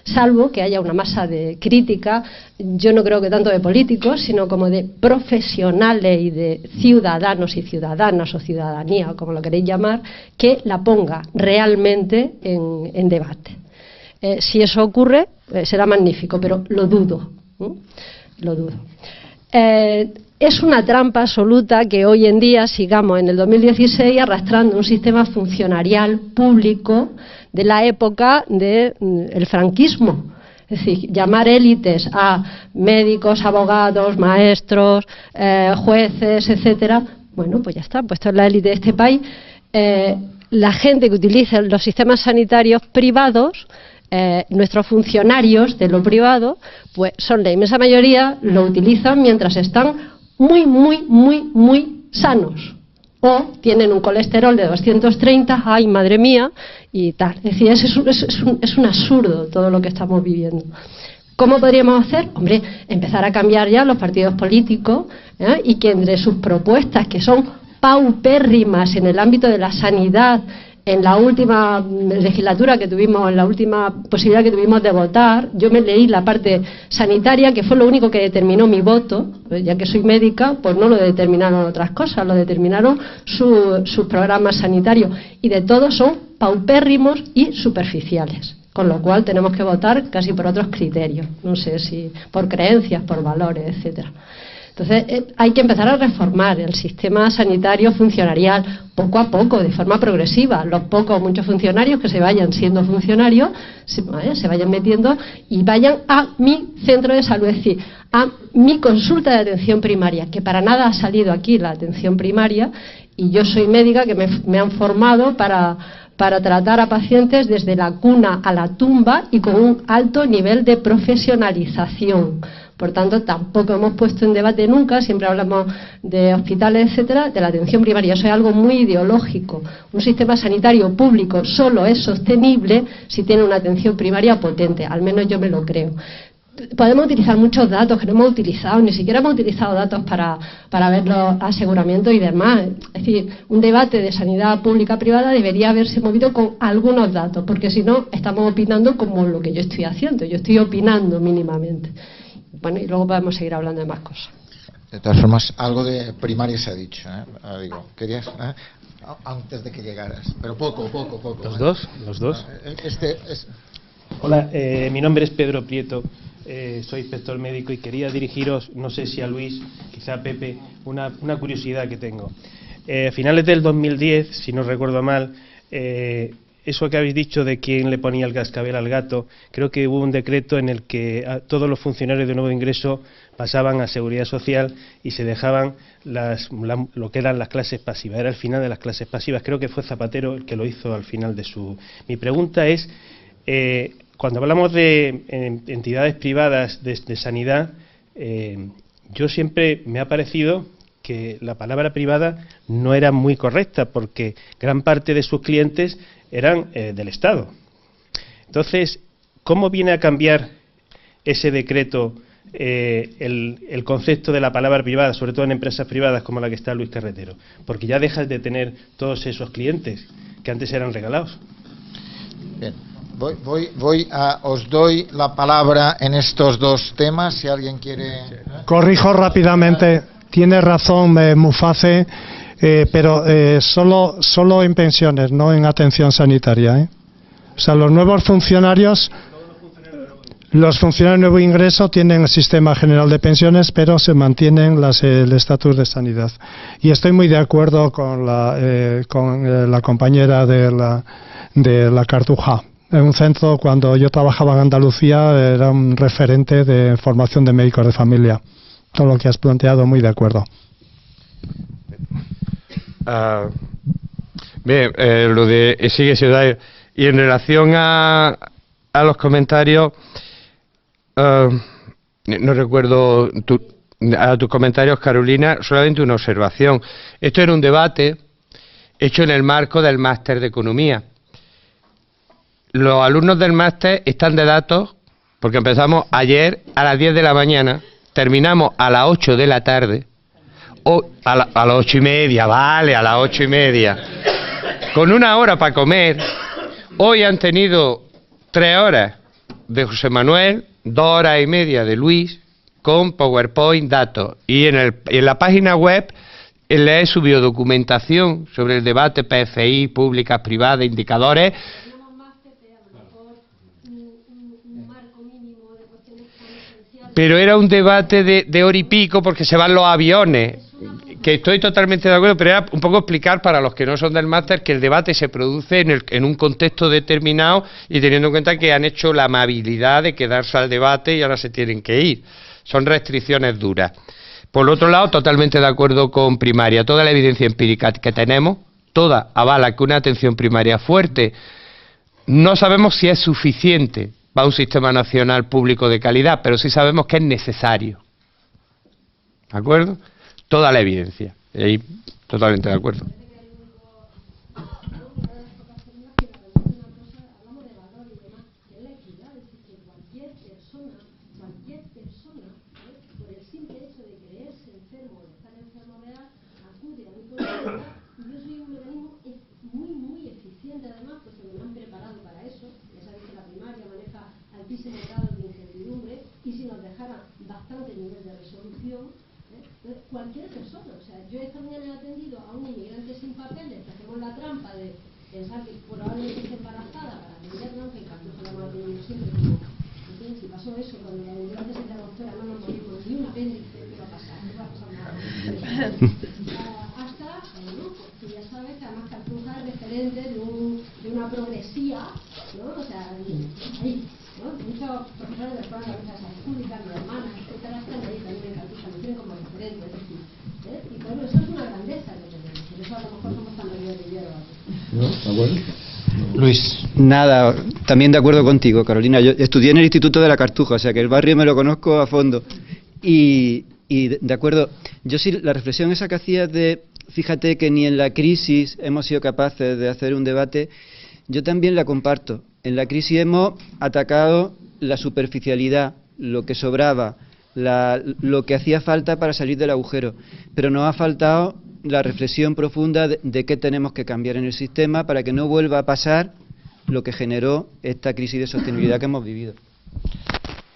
Speaker 5: Salvo que haya una masa de crítica, yo no creo que tanto de políticos, sino como de profesionales y de ciudadanos y ciudadanas o ciudadanía, o como lo queréis llamar, que la ponga realmente en debate. Si eso ocurre, será magnífico, pero lo dudo. Lo dudo. Es una trampa absoluta que hoy en día sigamos en el 2016 arrastrando un sistema funcionarial público de la época del franquismo. Es decir, llamar élites a médicos, abogados, maestros, jueces, etcétera. Bueno, pues ya está, pues esto es la élite de este país. La gente que utiliza los sistemas sanitarios privados, nuestros funcionarios de lo privado, pues son la inmensa mayoría, lo utilizan mientras están muy sanos. O tienen un colesterol de 230, ¡ay, madre mía! Y tal. Es decir, es un absurdo todo lo que estamos viviendo. ¿Cómo podríamos hacer? Hombre, empezar a cambiar ya los partidos políticos, y que entre sus propuestas, que son paupérrimas en el ámbito de la sanidad, en la última legislatura que tuvimos, en la última posibilidad que tuvimos de votar, yo me leí la parte sanitaria, que fue lo único que determinó mi voto, ya que soy médica, pues no lo determinaron otras cosas, lo determinaron sus programas sanitarios, y de todos son paupérrimos y superficiales. Con lo cual tenemos que votar casi por otros criterios, no sé si por creencias, por valores, etcétera. Entonces hay que empezar a reformar el sistema sanitario funcionarial poco a poco, de forma progresiva. Los pocos o muchos funcionarios que se vayan siendo funcionarios, se vayan metiendo y vayan a mi centro de salud, es decir, a mi consulta de atención primaria, que para nada ha salido aquí la atención primaria, y yo soy médica que me han formado para tratar a pacientes desde la cuna a la tumba y con un alto nivel de profesionalización. Por tanto, tampoco hemos puesto en debate nunca, siempre hablamos de hospitales, etcétera, de la atención primaria. Eso es algo muy ideológico. Un sistema sanitario público solo es sostenible si tiene una atención primaria potente, al menos yo me lo creo. Podemos utilizar muchos datos que no hemos utilizado, ni siquiera hemos utilizado datos para ver los aseguramientos y demás. Es decir, un debate de sanidad pública-privada debería haberse movido con algunos datos, porque si no, estamos opinando como lo que yo estoy haciendo. Yo estoy opinando mínimamente. Bueno, y luego podemos seguir hablando de más cosas.
Speaker 1: De todas formas, algo de primaria se ha dicho, digo, querías, antes de que llegaras, pero poco.
Speaker 6: Los dos.
Speaker 7: Hola, mi nombre es Pedro Prieto, soy inspector médico y quería dirigiros, no sé si a Luis, quizá a Pepe, una curiosidad que tengo. A finales del 2010, si no recuerdo mal, eso que habéis dicho de quién le ponía el cascabel al gato, creo que hubo un decreto en el que todos los funcionarios de nuevo ingreso pasaban a Seguridad Social y se dejaban lo que eran las clases pasivas. Era el final de las clases pasivas. Creo que fue Zapatero el que lo hizo al final de su... Mi pregunta es, cuando hablamos de entidades privadas de sanidad, yo siempre me ha parecido que la palabra privada no era muy correcta, porque gran parte de sus clientes eran del Estado. Entonces, ¿cómo viene a cambiar ese decreto el concepto de la palabra privada, sobre todo en empresas privadas como la que está Luis Carretero? Porque ya dejas de tener todos esos clientes que antes eran regalados.
Speaker 1: Bien, os doy la palabra en estos dos temas, si alguien quiere...
Speaker 2: Corrijo rápidamente, tiene razón Muface, pero solo en pensiones, no en atención sanitaria. O sea, los nuevos funcionarios, los funcionarios de nuevo ingreso tienen el sistema general de pensiones, pero se mantienen el estatus de sanidad. Y estoy muy de acuerdo con la compañera de la Cartuja. En un centro, cuando yo trabajaba en Andalucía, era un referente de formación de médicos de familia. Todo lo que has planteado, muy de acuerdo.
Speaker 4: Bien, lo de sigue Ciudad. Y en relación a los comentarios, no recuerdo a tus comentarios, Carolina, solamente una observación. Esto era un debate hecho en el marco del máster de Economía. Los alumnos del máster están de datos porque empezamos ayer a las 10 de la mañana, terminamos a las 8 de la tarde, a las 8:30, vale, a las 8:30, con una hora para comer. Hoy han tenido 3 horas de José Manuel, 2 horas y media de Luis, con PowerPoint, datos. Y en la página web le he subido documentación sobre el debate PFI, públicas, privadas, indicadores. Pero era un debate de hora y pico porque se van los aviones, que estoy totalmente de acuerdo, pero era un poco explicar para los que no son del máster que el debate se produce en un contexto determinado y teniendo en cuenta que han hecho la amabilidad de quedarse al debate y ahora se tienen que ir. Son restricciones duras. Por otro lado, totalmente de acuerdo con primaria. Toda la evidencia empírica que tenemos, toda avala que una atención primaria fuerte, no sabemos si es suficiente para un sistema nacional público de calidad, pero sí sabemos que es necesario. ¿De acuerdo? Toda la evidencia. Y ahí, totalmente de acuerdo.
Speaker 5: cualquier persona, por el simple hecho de creerse enfermo, de estar enfermo real, acude a mi consulta, y yo soy un mecanismo muy eficiente, además, pues que me han preparado para eso. Ya sabéis que la primaria maneja altísimos grados de incertidumbre, y si nos dejara bastante nivel de resolución, cualquier persona, o sea, yo esta mañana he atendido a un inmigrante sin papeles que hacemos la trampa de pensar que probablemente esté embarazada para atenderla, aunque en Cartuja la hemos atendido siempre como, en fin, si pasó eso, cuando la inmigrante se quedó fuera no nos morimos ni un apéndice, ¿qué va a pasar? No va a pasar nada. Hasta, bueno, tú ya sabes que además Cartuja es referente de una progresía, ¿no? O sea, ahí, ¿no? Muchos profesores de la Escuela de la Universidad Pública, mi hermana, etcétera, están ahí también en Cartuja, me tienen como referente, es decir, y bueno, eso es una grandeza que tenemos, por eso a lo mejor somos tan mayores de hierba.
Speaker 8: ¿No? ¿De acuerdo?
Speaker 3: Luis. Nada, también de acuerdo contigo, Carolina. Yo estudié en el Instituto de la Cartuja, o sea que el barrio me lo conozco a fondo. Y de acuerdo, yo sí, la reflexión esa que hacías de, fíjate que ni en la crisis hemos sido capaces de hacer un debate, yo también la comparto. En la crisis hemos atacado la superficialidad, lo que sobraba, lo que hacía falta para salir del agujero, pero nos ha faltado la reflexión profunda de qué tenemos que cambiar en el sistema para que no vuelva a pasar lo que generó esta crisis de sostenibilidad que hemos vivido.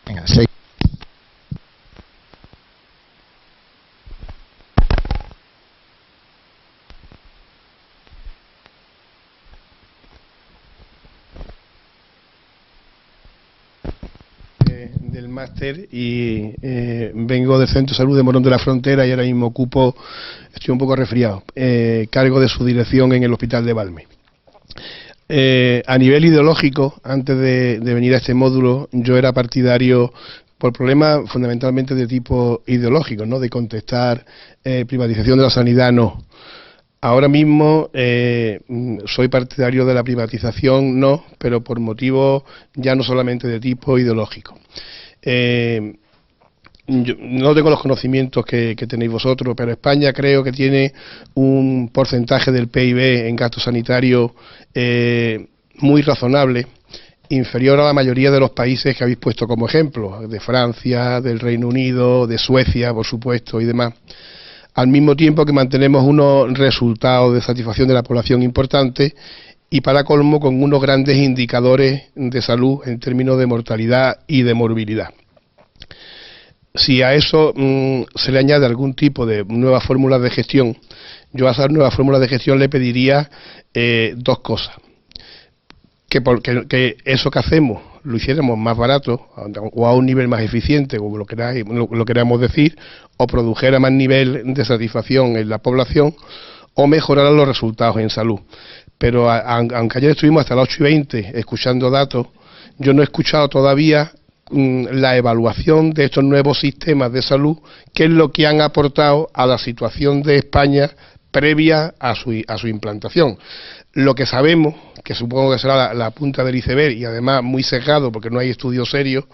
Speaker 1: Venga, sí.
Speaker 9: Del máster y vengo del Centro de Salud de Morón de la Frontera y ahora mismo estoy un poco resfriado, cargo de su dirección en el Hospital de Valme. A nivel ideológico, antes de venir a este módulo, yo era partidario por problemas fundamentalmente de tipo ideológico, ¿no? De contestar privatización de la sanidad, no. Ahora mismo soy partidario de la privatización, no, pero por motivos ya no solamente de tipo ideológico. Yo no tengo los conocimientos que tenéis vosotros, pero España creo que tiene un porcentaje del PIB en gasto sanitario muy razonable, inferior a la mayoría de los países que habéis puesto como ejemplo, de Francia, del Reino Unido, de Suecia, por supuesto, y demás. Al mismo tiempo que mantenemos unos resultados de satisfacción de la población importantes y para colmo con unos grandes indicadores de salud en términos de mortalidad y de morbilidad. Si a eso se le añade algún tipo de nuevas fórmulas de gestión, yo a esas nuevas fórmulas de gestión le pediría dos cosas. Que eso que hacemos lo hiciéramos más barato o a un nivel más eficiente, como lo queramos decir, o produjera más nivel de satisfacción en la población, o mejorara los resultados en salud. Pero aunque ayer estuvimos hasta las 8:20 escuchando datos, yo no he escuchado todavía la evaluación de estos nuevos sistemas de salud, qué es lo que han aportado a la situación de España previa a su implantación. Lo que sabemos, que supongo que será la punta del iceberg y además muy sesgado porque no hay estudios serios,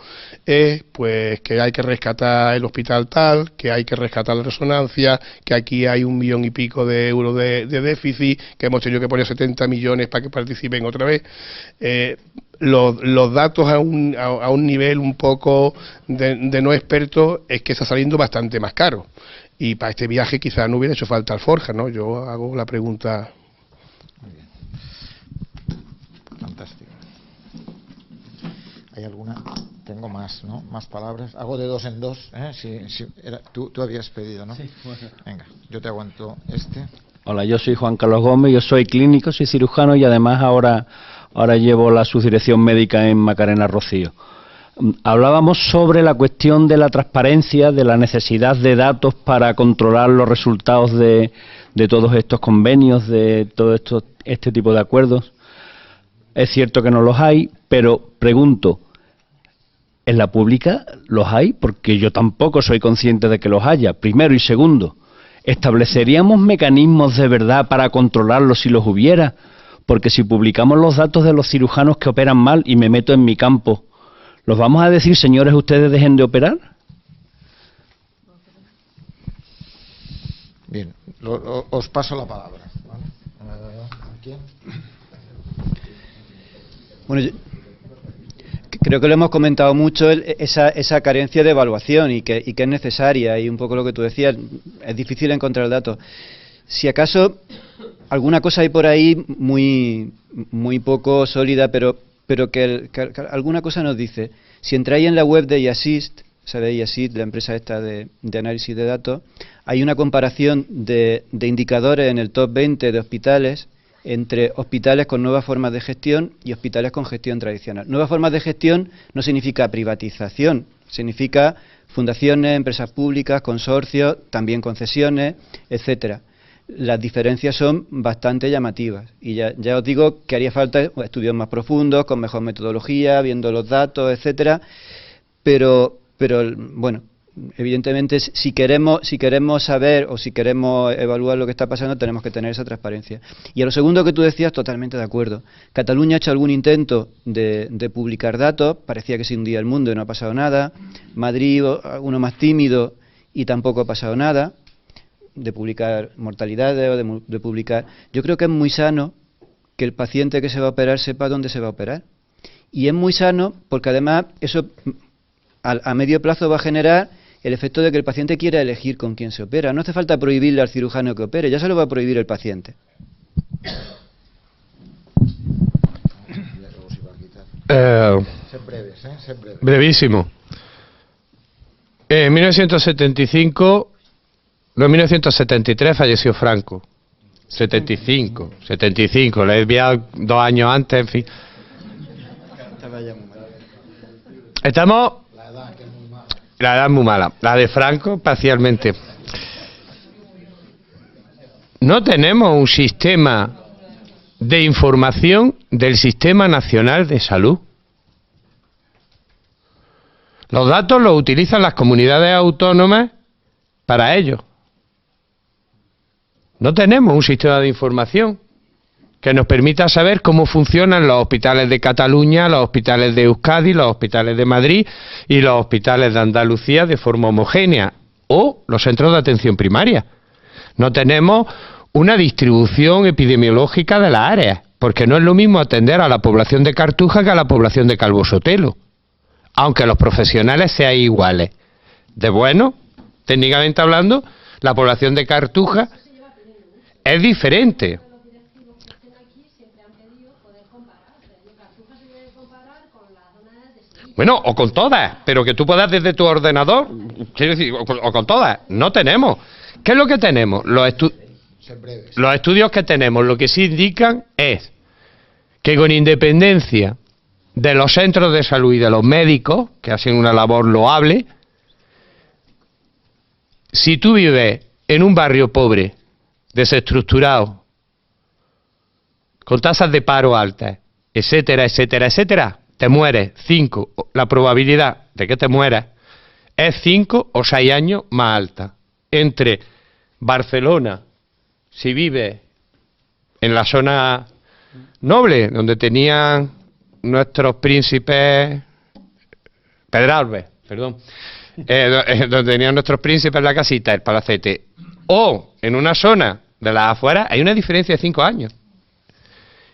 Speaker 9: es pues que hay que rescatar el hospital tal, que hay que rescatar la resonancia, que aquí hay 1,5 millones de euros de déficit, que hemos tenido que poner 70 millones para que participen otra vez. Los datos a un nivel un poco de no experto es que está saliendo bastante más caro. Y para este viaje quizás no hubiera hecho falta alforja, ¿no? Yo hago la pregunta.
Speaker 1: Muy bien. Fantástico. ¿Hay alguna? Tengo más, ¿no? Más palabras. Hago de 2 en 2, ¿eh? Tú habías pedido, ¿no?
Speaker 6: Sí, bueno.
Speaker 1: Venga, yo te aguanto este.
Speaker 6: Hola, yo soy Juan Carlos Gómez, yo soy clínico, soy cirujano y además ahora llevo la subdirección médica en Macarena Rocío. Hablábamos sobre la cuestión de la transparencia, de la necesidad de datos para controlar los resultados de todos estos convenios, de todo este tipo de acuerdos. Es cierto que no los hay, pero pregunto, ¿en la pública los hay? Porque yo tampoco soy consciente de que los haya, primero. Y segundo, ¿estableceríamos mecanismos de verdad para controlarlos si los hubiera? Porque si publicamos los datos de los cirujanos que operan mal, y me meto en mi campo, ¿los vamos a decir, señores, ustedes dejen de operar?
Speaker 1: Bien, os paso la palabra, ¿vale? ¿A quién?
Speaker 3: Bueno, Creo que lo hemos comentado mucho, esa carencia de evaluación y que es necesaria, y un poco lo que tú decías, es difícil encontrar datos. Si acaso alguna cosa hay por ahí muy poco sólida, pero que alguna cosa nos dice. Si entráis en la web de IASIST, ¿sabéis? IASIST, la empresa esta de análisis de datos, hay una comparación de indicadores en el top 20 de hospitales entre hospitales con nuevas formas de gestión y hospitales con gestión tradicional. Nuevas formas de gestión no significa privatización, significa fundaciones, empresas públicas, consorcios, también concesiones, etcétera. Las diferencias son bastante llamativas y ya os digo que haría falta estudios más profundos, con mejor metodología, viendo los datos, etcétera, pero bueno, evidentemente si queremos saber o si queremos evaluar lo que está pasando, tenemos que tener esa transparencia. Y a lo segundo que tú decías, totalmente de acuerdo. Cataluña ha hecho algún intento de publicar datos, parecía que se hundía el mundo y no ha pasado nada. Madrid, uno más tímido y tampoco ha pasado nada, de publicar mortalidades o de publicar. Yo creo que es muy sano que el paciente que se va a operar sepa dónde se va a operar. Y es muy sano porque además eso a medio plazo va a generar el efecto de que el paciente quiera elegir con quién se opera. No hace falta prohibirle al cirujano que opere, ya se lo va a prohibir el paciente.
Speaker 4: Brevísimo. En 1975, no, en 1973 falleció Franco. 75, le he enviado 2 años antes, en fin. Estamos... La edad es muy mala. La de Franco, parcialmente. No tenemos un sistema de información del Sistema Nacional de Salud. Los datos los utilizan las comunidades autónomas para ello. No tenemos un sistema de información que nos permita saber cómo funcionan los hospitales de Cataluña, los hospitales de Euskadi, los hospitales de Madrid y los hospitales de Andalucía de forma homogénea, o los centros de atención primaria. No tenemos una distribución epidemiológica de las áreas, porque no es lo mismo atender a la población de Cartuja que a la población de Calvo Sotelo, aunque los profesionales sean iguales. De bueno, técnicamente hablando, la población de Cartuja es diferente. Bueno, o con todas, pero que tú puedas desde tu ordenador, quiero decir, o con todas. No tenemos. ¿Qué es lo que tenemos? Los estudios que tenemos, lo que sí indican es que con independencia de los centros de salud y de los médicos, que hacen una labor loable, si tú vives en un barrio pobre, desestructurado, con tasas de paro altas, etcétera, etcétera, etcétera, te mueres 5, la probabilidad de que te mueras es 5 o 6 años más alta. Entre Barcelona, si vives en la zona noble, donde tenían nuestros príncipes, Pedralbes, perdón, donde tenían nuestros príncipes la casita, el palacete, o en una zona de las afueras, hay una diferencia de 5 años.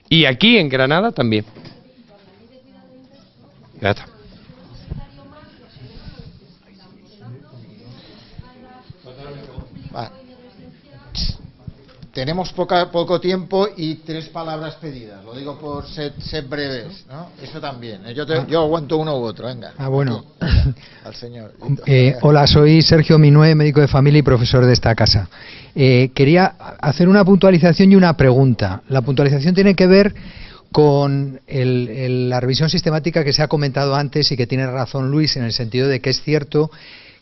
Speaker 4: Y aquí en Granada también. Ya está.
Speaker 1: Tenemos poco tiempo y 3 palabras pedidas. Lo digo por ser breves, ¿no? Eso también. Yo aguanto uno u otro. Venga.
Speaker 8: Bueno.
Speaker 1: Al señor.
Speaker 8: Hola, soy Sergio Minué, médico de familia y profesor de esta casa. Quería hacer una puntualización y una pregunta. La puntualización tiene que ver con la revisión sistemática que se ha comentado antes y que tiene razón Luis, en el sentido de que es cierto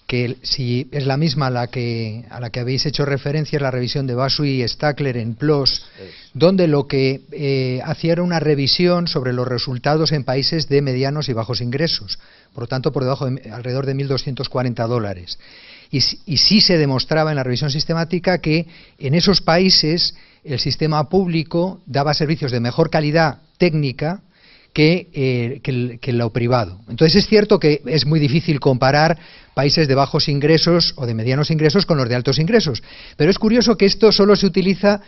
Speaker 8: que si es la misma a la que habéis hecho referencia, es la revisión de Basu y Stackler en PLOS, donde lo que hacía era una revisión sobre los resultados en países de medianos y bajos ingresos, por lo tanto por debajo de alrededor de $1.240. Y sí se demostraba en la revisión sistemática que en esos países el sistema público daba servicios de mejor calidad técnica que lo privado. Entonces es cierto que es muy difícil comparar países de bajos ingresos o de medianos ingresos con los de altos ingresos, pero es curioso que esto solo se utiliza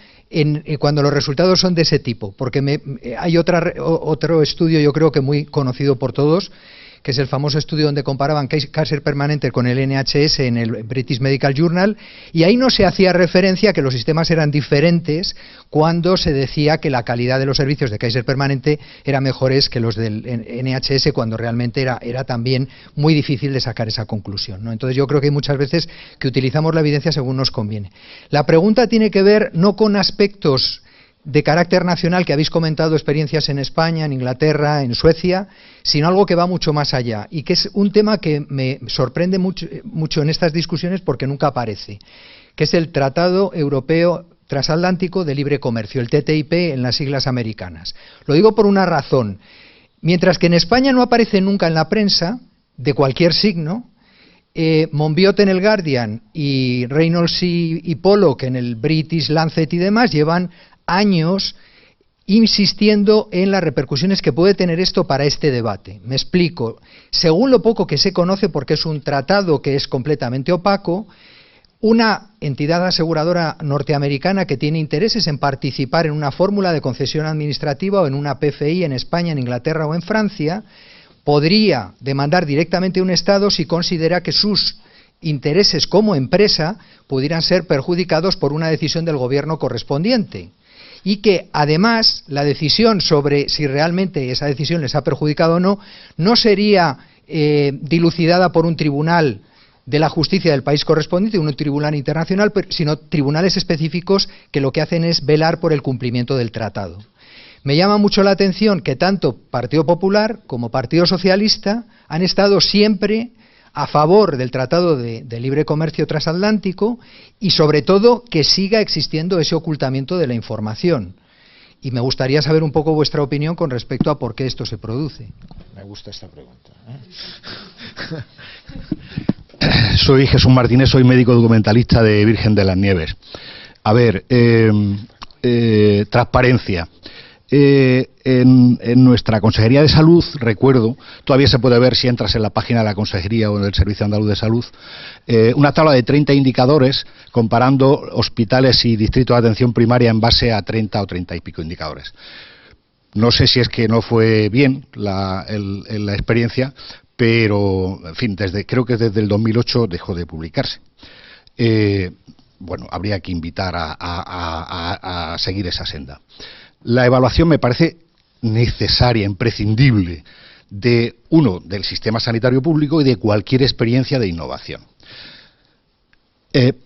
Speaker 8: cuando los resultados son de ese tipo, porque hay otro estudio, yo creo que muy conocido por todos, que es el famoso estudio donde comparaban Kaiser Permanente con el NHS en el British Medical Journal, y ahí no se hacía referencia a que los sistemas eran diferentes cuando se decía que la calidad de los servicios de Kaiser Permanente era mejores que los del NHS, cuando realmente era también muy difícil de sacar esa conclusión, ¿no? Entonces yo creo que hay muchas veces que utilizamos la evidencia según nos conviene. La pregunta tiene que ver no con aspectos de carácter nacional, que habéis comentado experiencias en España, en Inglaterra, en Suecia, sino algo que va mucho más allá y que es un tema que me sorprende mucho en estas discusiones porque nunca aparece, que es el Tratado Europeo Transatlántico de Libre Comercio, el TTIP en las siglas americanas. Lo digo por una razón. Mientras que en España no aparece nunca en la prensa, de cualquier signo, Monbiot en el Guardian y Reynolds y Pollock en el British Lancet y demás llevan años insistiendo en las repercusiones que puede tener esto para este debate. Me explico. Según lo poco que se conoce, porque es un tratado que es completamente opaco, una entidad aseguradora norteamericana que tiene intereses en participar en una fórmula de concesión administrativa o en una PFI en España, en Inglaterra o en Francia, podría demandar directamente a un Estado si considera que sus intereses como empresa pudieran ser perjudicados por una decisión del gobierno correspondiente. Y que además la decisión sobre si realmente esa decisión les ha perjudicado o no, no sería dilucidada por un tribunal de la justicia del país correspondiente, un tribunal internacional, sino tribunales específicos que lo que hacen es velar por el cumplimiento del tratado. Me llama mucho la atención que tanto Partido Popular como Partido Socialista han estado siempre a favor del Tratado de Libre Comercio Transatlántico y sobre todo que siga existiendo ese ocultamiento de la información. Y me gustaría saber un poco vuestra opinión con respecto a por qué esto se produce.
Speaker 1: Me gusta esta pregunta,
Speaker 10: Soy Jesús Martínez, soy médico documentalista de Virgen de las Nieves. A ver, transparencia. En nuestra Consejería de Salud, recuerdo, todavía se puede ver si entras en la página de la Consejería o del Servicio Andaluz de Salud, una tabla de 30 indicadores comparando hospitales y distritos de atención primaria en base a 30 o 30 y pico indicadores. No sé si es que no fue bien la experiencia, pero, en fin, creo que desde el 2008 dejó de publicarse. Bueno, habría que invitar a seguir esa senda. La evaluación me parece necesaria, imprescindible, del sistema sanitario público y de cualquier experiencia de innovación.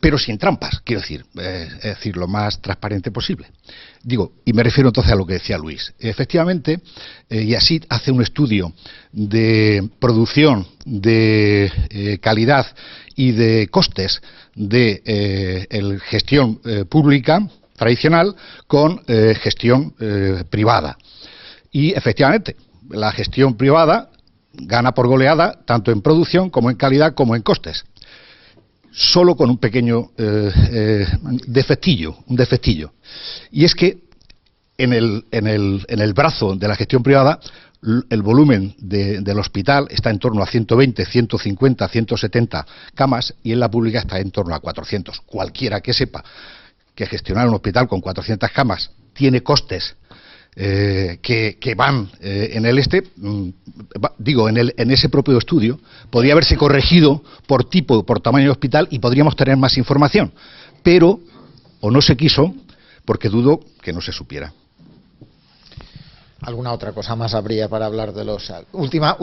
Speaker 10: Pero sin trampas, quiero decir, es decir, lo más transparente posible. Digo, y me refiero entonces a lo que decía Luis. Efectivamente, IASIT hace un estudio de producción, de calidad y de costes de gestión pública tradicional con gestión privada. Y efectivamente, la gestión privada gana por goleada tanto en producción como en calidad como en costes. Solo con un pequeño defectillo, y es que en el brazo de la gestión privada el volumen del hospital está en torno a 120, 150, 170 camas y en la pública está en torno a 400. Cualquiera que sepa que gestionar un hospital con 400 camas tiene costes que van en ese propio estudio, podría haberse corregido por tipo, por tamaño de hospital y podríamos tener más información, pero o no se quiso porque dudo que no se supiera.
Speaker 1: ¿Alguna otra cosa más habría para hablar de los... Última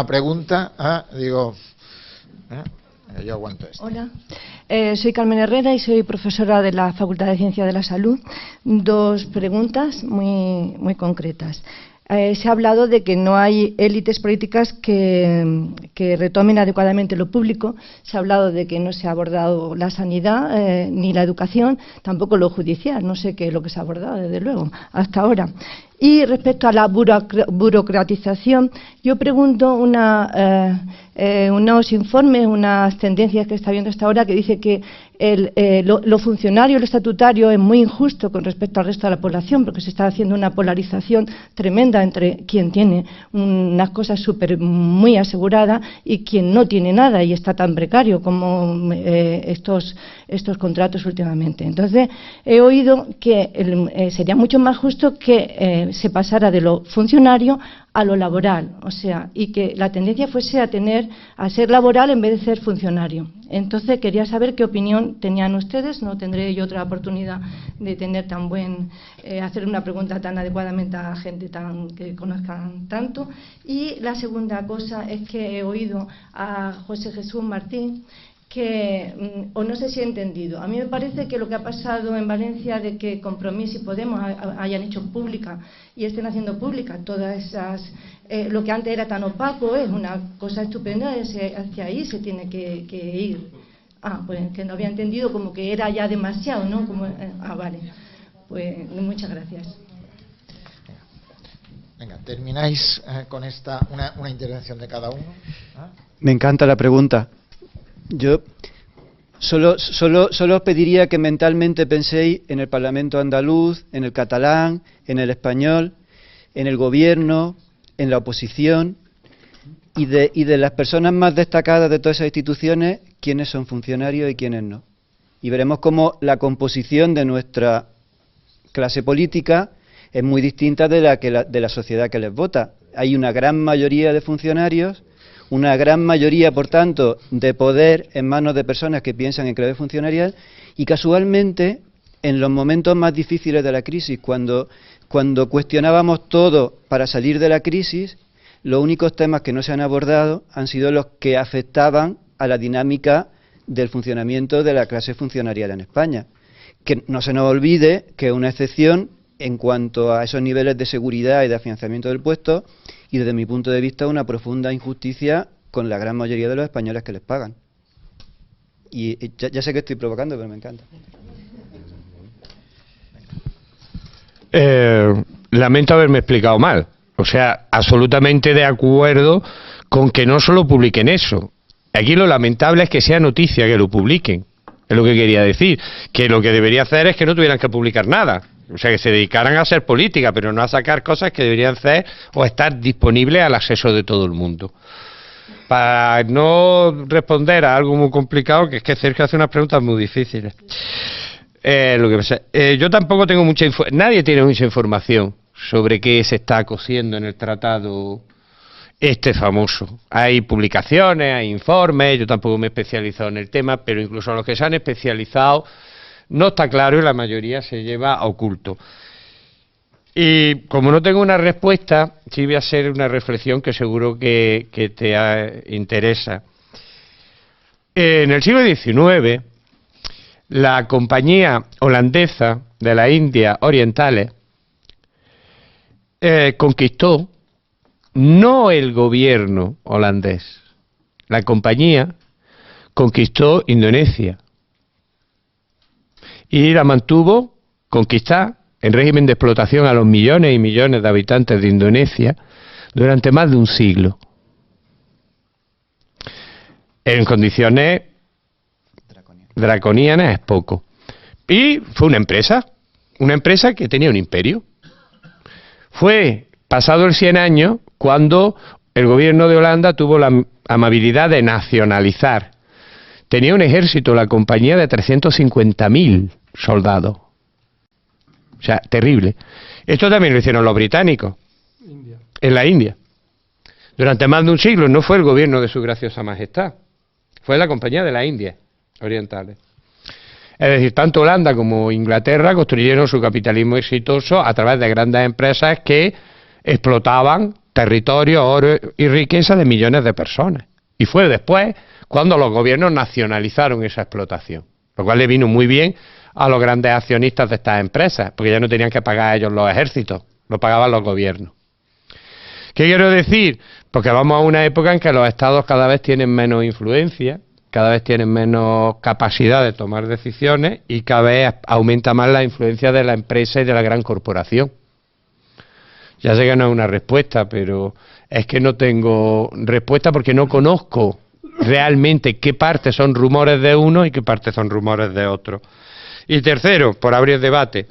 Speaker 1: pregunta, yo aguanto esto.
Speaker 11: Hola, soy Carmen Herrera y soy profesora de la Facultad de Ciencia de la Salud. Dos preguntas muy concretas. Se ha hablado de que no hay élites políticas que retomen adecuadamente lo público. Se ha hablado de que no se ha abordado la sanidad ni la educación, tampoco lo judicial. No sé qué es lo que se ha abordado, desde luego, hasta ahora. Y respecto a la burocratización, yo pregunto unos informes, unas tendencias que está viendo hasta ahora, que dice que lo funcionario, lo estatutario es muy injusto con respecto al resto de la población, porque se está haciendo una polarización tremenda entre quien tiene unas cosas muy aseguradas y quien no tiene nada y está tan precario como estos contratos últimamente. Entonces, he oído que sería mucho más justo que se pasara de lo funcionario a lo laboral, o sea, y que la tendencia fuese a ser laboral en vez de ser funcionario. Entonces, quería saber qué opinión tenían ustedes. No tendré yo otra oportunidad de tener hacer una pregunta tan adecuadamente a gente que conozcan tanto. Y la segunda cosa es que he oído a José Jesús Martín o no sé si he entendido. A mí me parece que lo que ha pasado en Valencia, de que Compromís y Podemos hayan hecho pública y estén haciendo pública todas esas, lo que antes era tan opaco, es una cosa estupenda, hacia ahí se tiene que ir. Pues que no había entendido, como que era ya demasiado, ¿no? Vale. Pues muchas gracias.
Speaker 1: Venga, termináis con una intervención de cada uno.
Speaker 3: Me encanta la pregunta. Yo solo os pediría que mentalmente penséis en el Parlamento andaluz, en el catalán, en el español, en el gobierno, en la oposición y de las personas más destacadas de todas esas instituciones, quiénes son funcionarios y quiénes no. Y veremos cómo la composición de nuestra clase política es muy distinta de la sociedad que les vota. Hay una gran mayoría de funcionarios, una gran mayoría, por tanto, de poder en manos de personas que piensan en clave funcionarial, y casualmente, en los momentos más difíciles de la crisis, cuando cuestionábamos todo para salir de la crisis, los únicos temas que no se han abordado han sido los que afectaban a la dinámica del funcionamiento de la clase funcionarial en España. Que no se nos olvide que es una excepción en cuanto a esos niveles de seguridad y de financiamiento del puesto, y desde mi punto de vista una profunda injusticia con la gran mayoría de los españoles que les pagan. Y ya sé que estoy provocando, pero me encanta.
Speaker 4: Lamento haberme explicado mal. O sea, absolutamente de acuerdo con que no solo publiquen eso. Aquí lo lamentable es que sea noticia que lo publiquen. Es lo que quería decir. Que lo que debería hacer es que no tuvieran que publicar nada. O sea, que se dedicaran a hacer política, pero no a sacar cosas que deberían hacer o estar disponibles al acceso de todo el mundo. Para no responder a algo muy complicado, que es que Sergio hace unas preguntas muy difíciles. Lo que pasa, yo tampoco tengo nadie tiene mucha información sobre qué se está cosiendo en el tratado famoso. Hay publicaciones, hay informes, yo tampoco me he especializado en el tema, pero incluso los que se han especializado no está claro y la mayoría se lleva a oculto. Y como no tengo una respuesta, sí voy a hacer una reflexión que seguro que te interesa. En el siglo XIX, la compañía holandesa de las Indias Orientales conquistó, no el gobierno holandés, la compañía conquistó Indonesia. Y la mantuvo conquistada en régimen de explotación a los millones y millones de habitantes de Indonesia durante más de un siglo. En condiciones draconianas es poco. Y fue una empresa que tenía un imperio. Fue pasado el 100 años cuando el gobierno de Holanda tuvo la amabilidad de nacionalizar. Tenía un ejército, la compañía, de 350.000 soldados. O sea, terrible. Esto también lo hicieron los británicos, en la India. Durante más de un siglo no fue el gobierno de su graciosa majestad, fue la compañía de las Indias Orientales. Es decir, tanto Holanda como Inglaterra construyeron su capitalismo exitoso a través de grandes empresas que explotaban territorio, oro y riqueza de millones de personas. Y fue después cuando los gobiernos nacionalizaron esa explotación, lo cual le vino muy bien a los grandes accionistas de estas empresas, porque ya no tenían que pagar ellos los ejércitos, lo pagaban los gobiernos. ¿Qué quiero decir? Porque vamos a una época en que los estados cada vez tienen menos influencia, cada vez tienen menos capacidad de tomar decisiones y cada vez aumenta más la influencia de la empresa y de la gran corporación. Ya sé que no es una respuesta, pero es que no tengo respuesta porque no conozco realmente qué partes son rumores de uno y qué partes son rumores de otro. Y tercero, por abrir debate.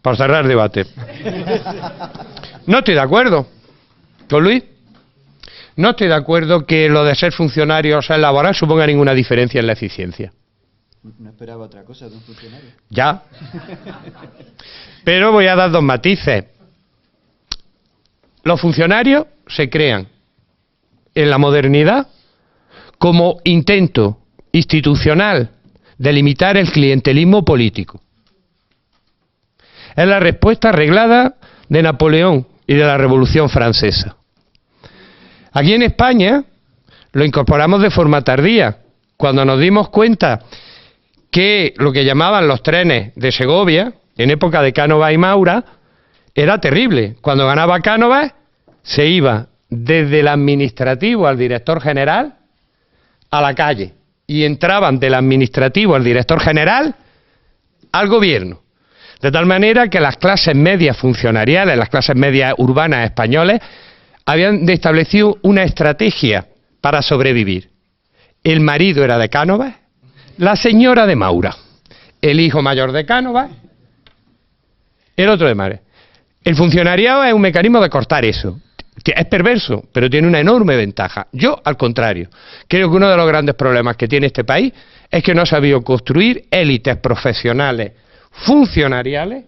Speaker 4: Por cerrar debate. No estoy de acuerdo con Luis. No estoy de acuerdo que lo de ser funcionario o ser laboral suponga ninguna diferencia en la eficiencia.
Speaker 3: No esperaba otra cosa de un funcionario.
Speaker 4: Ya. Pero voy a dar dos matices. Los funcionarios se crean en la modernidad como intento institucional de limitar el clientelismo político. Es la respuesta arreglada de Napoleón y de la Revolución Francesa. Aquí en España lo incorporamos de forma tardía, cuando nos dimos cuenta que lo que llamaban los trenes de Segovia, en época de Cánovas y Maura, era terrible. Cuando ganaba Cánovas, se iba desde el administrativo al director general a la calle, y entraban del administrativo al director general al gobierno. De tal manera que las clases medias funcionariales, las clases medias urbanas españoles, habían establecido una estrategia para sobrevivir. El marido era de Cánovas, la señora de Maura, el hijo mayor de Cánovas, el otro de Maura. El funcionariado es un mecanismo de cortar eso. Es perverso, pero tiene una enorme ventaja. Yo, al contrario, creo que uno de los grandes problemas que tiene este país es que no ha sabido construir élites profesionales, funcionariales,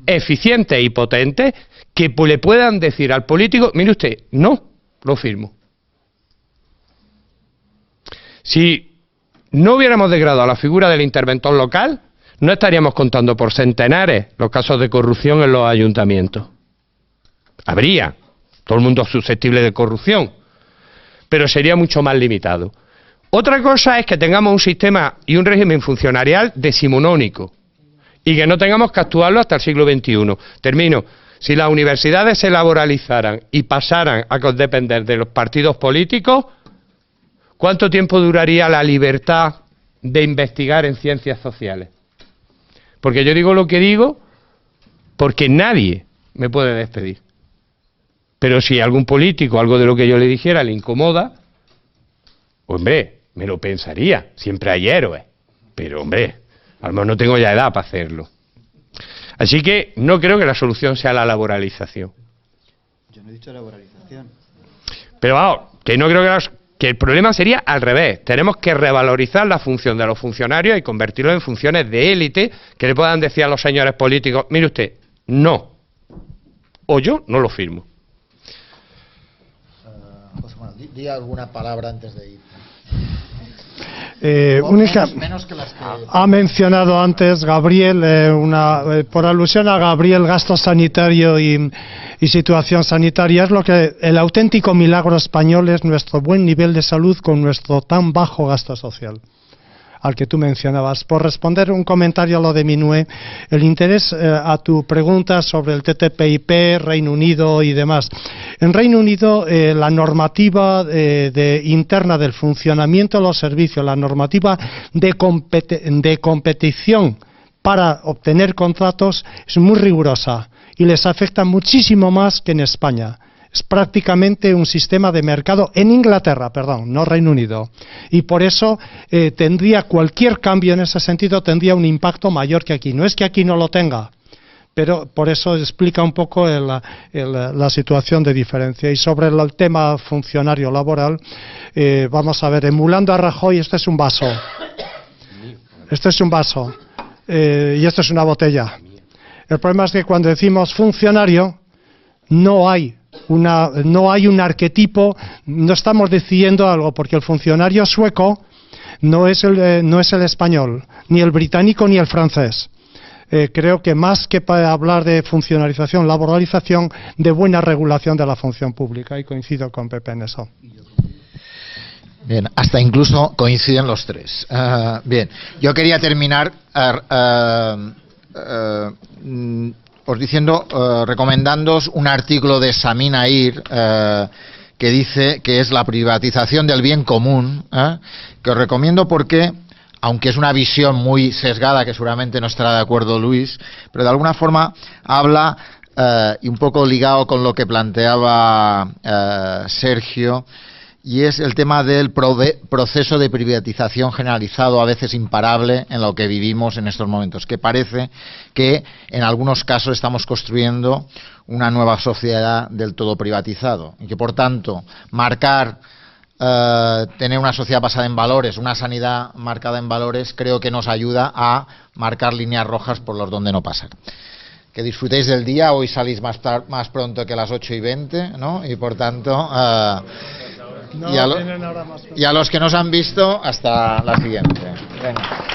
Speaker 4: eficientes y potentes, que le puedan decir al político, mire usted, no, lo firmo. Si no hubiéramos degradado la figura del interventor local, no estaríamos contando por centenares los casos de corrupción en los ayuntamientos. Habría, todo el mundo es susceptible de corrupción, pero sería mucho más limitado. Otra cosa es que tengamos un sistema y un régimen funcionarial decimonónico y que no tengamos que actuarlo hasta el siglo XXI. Termino. Si las universidades se laboralizaran y pasaran a depender de los partidos políticos, ¿cuánto tiempo duraría la libertad de investigar en ciencias sociales? Porque yo digo lo que digo porque nadie me puede despedir. Pero si algún político, algo de lo que yo le dijera, le incomoda, hombre, me lo pensaría. Siempre hay héroes. Pero, hombre, a lo mejor no tengo ya edad para hacerlo. Así que no creo que la solución sea la laboralización.
Speaker 3: Yo no he dicho laboralización.
Speaker 4: Pero vamos, que no creo que el problema sería al revés. Tenemos que revalorizar la función de los funcionarios y convertirlos en funciones de élite que le puedan decir a los señores políticos, mire usted, no. O yo no lo firmo.
Speaker 1: José Manuel, di alguna palabra antes de ir.
Speaker 2: Menos que las que ha mencionado antes Gabriel, por alusión a Gabriel, gasto sanitario y situación sanitaria. Es lo que el auténtico milagro español es nuestro buen nivel de salud con nuestro tan bajo gasto social al que tú mencionabas. Por responder un comentario a lo de Minue, el interés a tu pregunta sobre el TTIP, Reino Unido y demás. En Reino Unido, la normativa interna del funcionamiento de los servicios, la normativa de competición para obtener contratos es muy rigurosa y les afecta muchísimo más que en España. Es prácticamente un sistema de mercado en Inglaterra, perdón, no Reino Unido. Y por eso tendría cualquier cambio en ese sentido tendría un impacto mayor que aquí. No es que aquí no lo tenga, pero por eso explica un poco la situación de diferencia. Y sobre el tema funcionario laboral, vamos a ver, emulando a Rajoy, este es un vaso. Este es un vaso. Y esto es una botella. El problema es que cuando decimos funcionario, no hay un arquetipo, no estamos decidiendo algo, porque el funcionario sueco no es el español, ni el británico ni el francés. Creo que más que para hablar de funcionalización, laboralización, de buena regulación de la función pública, y coincido con Pepe en eso.
Speaker 1: Bien, hasta incluso coinciden los tres. Bien, yo quería terminar os diciendo, recomendándoos un artículo de Samin Air que dice que es la privatización del bien común, que os recomiendo porque, aunque es una visión muy sesgada, que seguramente no estará de acuerdo Luis, pero de alguna forma habla y un poco ligado con lo que planteaba Sergio, y es el tema del proceso de privatización generalizado, a veces imparable, en lo que vivimos en estos momentos, que parece que en algunos casos estamos construyendo una nueva sociedad del todo privatizado, y que por tanto marcar, tener una sociedad basada en valores, una sanidad marcada en valores, creo que nos ayuda a marcar líneas rojas por los donde no pasar. Que disfrutéis del día, hoy salís más pronto que a las 8:20, ¿no? Y por tanto, y a los que nos han visto, hasta la siguiente. Venga.